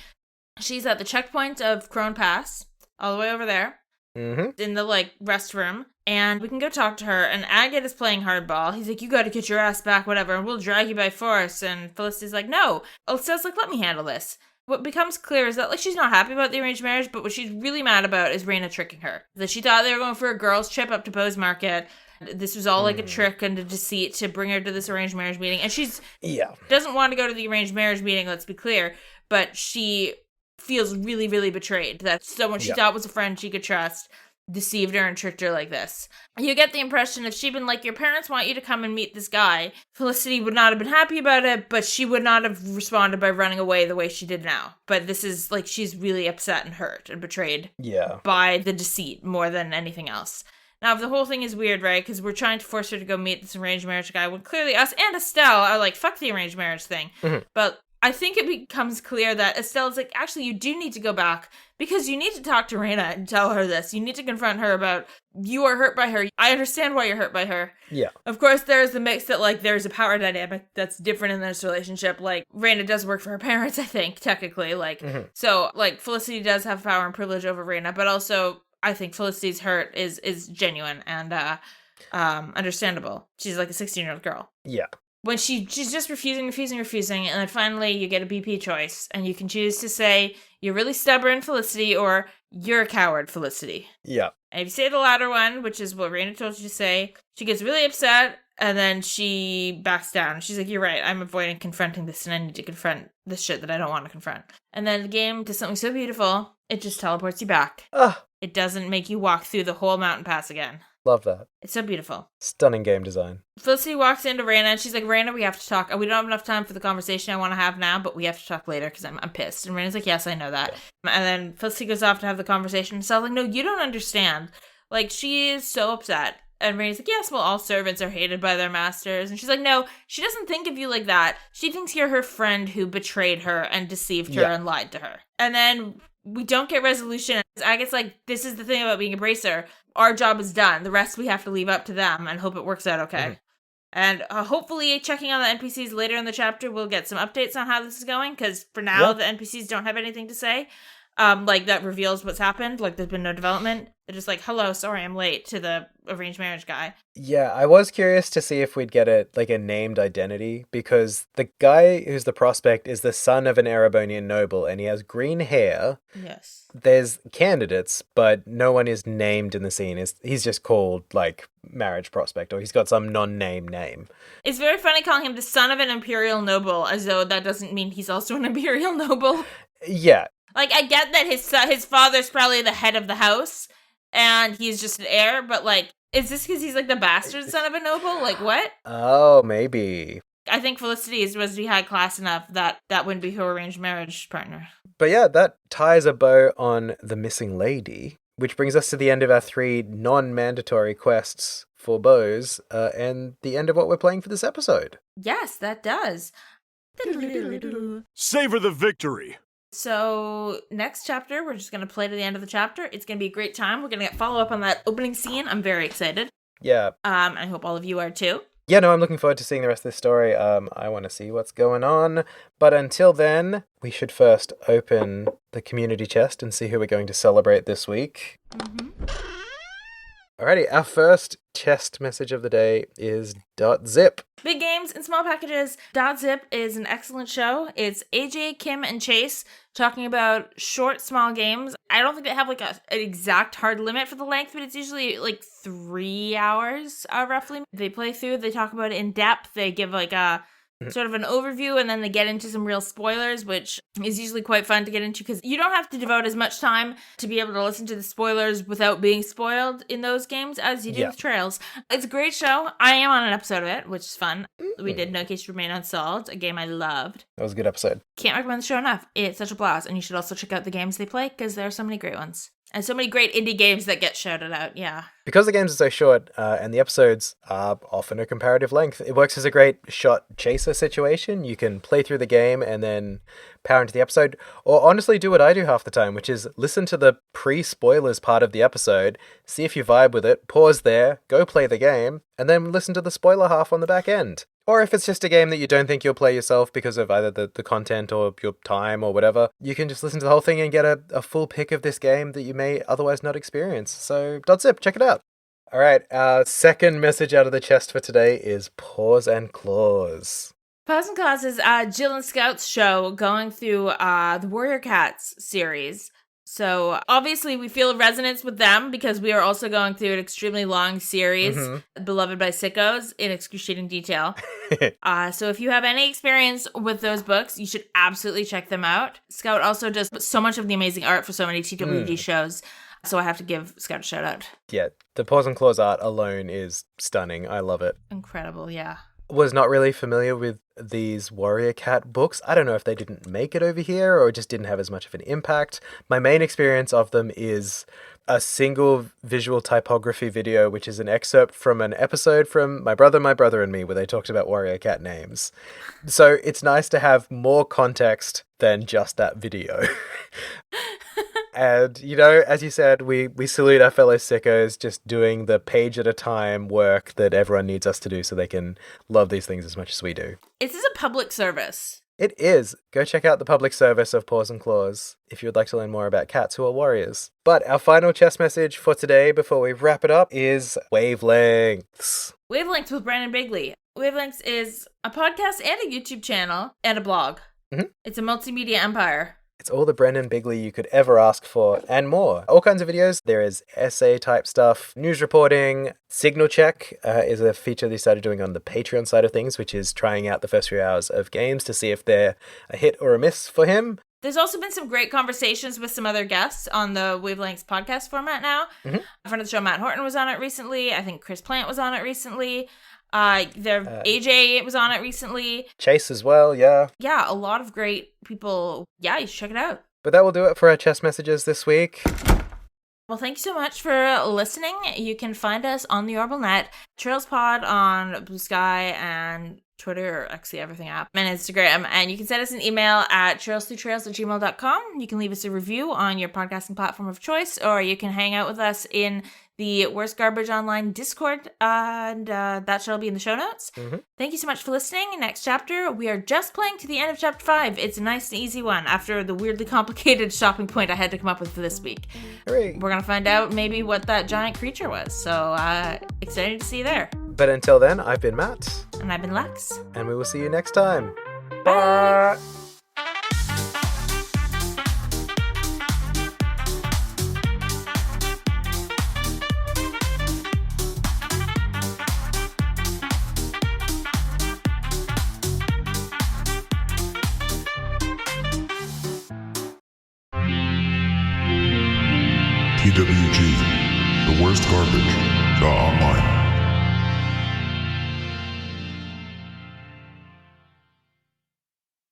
She's at the checkpoint of Crone Pass, all the way over there, in the, like, rest room, and we can go talk to her, and Agate is playing hardball. He's like, you gotta get your ass back, whatever, and we'll drag you by force, and Felicity's like, no. Elsa's like, let me handle this. What becomes clear is that, like, she's not happy about the arranged marriage, but what she's really mad about is Reyna tricking her. That she thought they were going for a girls' trip up to Bose Market. This was all like a trick and a deceit to bring her to this arranged marriage meeting. And she's doesn't want to go to the arranged marriage meeting, let's be clear, but she feels really, really betrayed that someone she thought was a friend she could trust deceived her and tricked her like this. You get the impression if she'd been like, your parents want you to come and meet this guy, Felicity would not have been happy about it, but she would not have responded by running away the way she did now. But this is like, she's really upset and hurt and betrayed by the deceit more than anything else. Now, the whole thing is weird, right? Because we're trying to force her to go meet this arranged marriage guy when clearly us and Estelle are like, fuck the arranged marriage thing. But I think it becomes clear that Estelle's like, actually, you do need to go back because you need to talk to Reina and tell her this. You need to confront her about you are hurt by her. I understand why you're hurt by her. Yeah. Of course, there's the mix that, like, there's a power dynamic that's different in this relationship. Like, Reina does work for her parents, I think, technically. Like, so, like, Felicity does have power and privilege over Reina, but also I think Felicity's hurt is genuine and understandable. She's like a 16-year-old girl. Yeah. When she's just refusing, and then finally you get a BP choice, and you can choose to say, you're really stubborn, Felicity, or you're a coward, Felicity. Yeah. And if you say the latter one, which is what Reina told you to say, she gets really upset, and then she backs down. She's like, you're right, I'm avoiding confronting this, and I need to confront this shit that I don't want to confront. And then the game does something so beautiful, it just teleports you back. It doesn't make you walk through the whole mountain pass again. Love that. It's so beautiful. Stunning game design. Felicity walks into Reina and she's like, Reina, we have to talk. We don't have enough time for the conversation I want to have now, but we have to talk later because I'm pissed. And Reina's like, yes, I know that. Yeah. And then Felicity goes off to have the conversation. So I was like, no, you don't understand. Like, she is so upset. And Reina's like, yes, well, all servants are hated by their masters. And she's like, no, she doesn't think of you like that. She thinks you're her friend who betrayed her and deceived her and lied to her. And then we don't get resolution. Agate's like, this is the thing about being a bracer. Our job is done. The rest we have to leave up to them and hope it works out okay. And hopefully checking on the NPCs later in the chapter, we'll get some updates on how this is going. Because for now, the NPCs don't have anything to say. Like, that reveals what's happened. Like, there's been no development. They're just like, hello, sorry I'm late to the arranged marriage guy. Yeah, I was curious to see if we'd get a named identity, because the guy who's the prospect is the son of an Erebonian noble, and he has green hair. Yes. There's candidates, but no one is named in the scene. He's just called, like, marriage prospect, or he's got some non-name name. It's very funny calling him the son of an imperial noble, as though that doesn't mean he's also an imperial noble. Yeah. Like, I get that his father's probably the head of the house, and he's just an heir, but, like, is this because he's, like, the bastard son of a noble? Like, what? Oh, maybe. I think Felicity was high class enough that wouldn't be her arranged marriage partner. But yeah, that ties a bow on the missing lady, which brings us to the end of our 3 non-mandatory quests for Bose, and the end of what we're playing for this episode. Yes, that does. Savor the victory! So, next chapter, we're just going to play to the end of the chapter. It's going to be a great time. We're going to get follow up on that opening scene. I'm very excited. Yeah. I hope all of you are too. Yeah, no, I'm looking forward to seeing the rest of this story. I want to see what's going on. But until then, we should first open the community chest and see who we're going to celebrate this week. Alrighty, our first chest message of the day is .zip. Big games in small packages. .zip is an excellent show. It's AJ, Kim, and Chase talking about short, small games. I don't think they have like an exact hard limit for the length, but it's usually like 3 hours roughly. They play through, they talk about it in depth, they give like a sort of an overview, and then they get into some real spoilers, which is usually quite fun to get into because you don't have to devote as much time to be able to listen to the spoilers without being spoiled in those games as you do with Trails. It's a great show. I am on an episode of it, which is fun. We did No Case to Remain Unsolved, a game I loved. That was a good episode. Can't recommend the show enough. It's such a blast, and you should also check out the games they play because there are so many great ones. And so many great indie games that get shouted out, yeah. Because the games are so short, and the episodes are often a comparative length, it works as a great shot chaser situation. You can play through the game and then power into the episode, or honestly do what I do half the time, which is listen to the pre-spoilers part of the episode, see if you vibe with it, pause there, go play the game, and then listen to the spoiler half on the back end. Or if it's just a game that you don't think you'll play yourself because of either the content or your time or whatever, you can just listen to the whole thing and get a full pick of this game that you may otherwise not experience. So, .zip, check it out. Alright, our second message out of the chest for today is Paws and Claws. Paws and Claws is Jill and Scout's show going through the Warrior Cats series. So obviously we feel a resonance with them because we are also going through an extremely long series, beloved by sickos, in excruciating detail. So if you have any experience with those books, you should absolutely check them out. Scout also does so much of the amazing art for so many TWG shows. So I have to give Scout a shout out. Yeah, the Paws and Claws art alone is stunning. I love it. Incredible, yeah. was not really familiar with these Warrior Cat books. I don't know if they didn't make it over here or just didn't have as much of an impact. My main experience of them is a single visual typography video, which is an excerpt from an episode from My Brother and Me, where they talked about Warrior Cat names. So it's nice to have more context than just that video. And, you know, as you said, we salute our fellow sickos just doing the page at a time work that everyone needs us to do so they can love these things as much as we do. This is a public service. It is. Go check out the public service of Paws and Claws if you would like to learn more about cats who are warriors. But our final chess message for today before we wrap it up is wavelengths. Wavelengths with Bryan and Bigley. Wavelengths is a podcast and a YouTube channel and a blog. Mm-hmm. It's a multimedia empire. It's all the Brendan Bigley you could ever ask for, and more. All kinds of videos. There is essay-type stuff, news reporting. Signal Check is a feature they started doing on the Patreon side of things, which is trying out the first few hours of games to see if they're a hit or a miss for him. There's also been some great conversations with some other guests on the Wavelengths podcast format now. Mm-hmm. A friend of the show, Matt Horton, was on it recently. I think Chris Plant was on it recently. AJ was on it recently. Chase as well, yeah. Yeah, a lot of great people. Yeah, you should check it out. But that will do it for our chess messages this week. Well, thank you so much for listening. You can find us on the Orbital Net, Trails Pod on Blue Sky and Twitter, or actually everything app, and Instagram. And you can send us an email at trailsthroughtrails@gmail.com. You can leave us a review on your podcasting platform of choice, or you can hang out with us in the Worst Garbage Online Discord, and that shall be in the show notes. Mm-hmm. Thank you so much for listening. Next chapter, we are just playing to the end of chapter 5. It's a nice and easy one after the weirdly complicated shopping point I had to come up with for this week. Hooray. We're going to find out maybe what that giant creature was, so excited to see you there. But until then, I've been Matt. And I've been Lex. And we will see you next time. Bye. TWG, the worst garbage, the online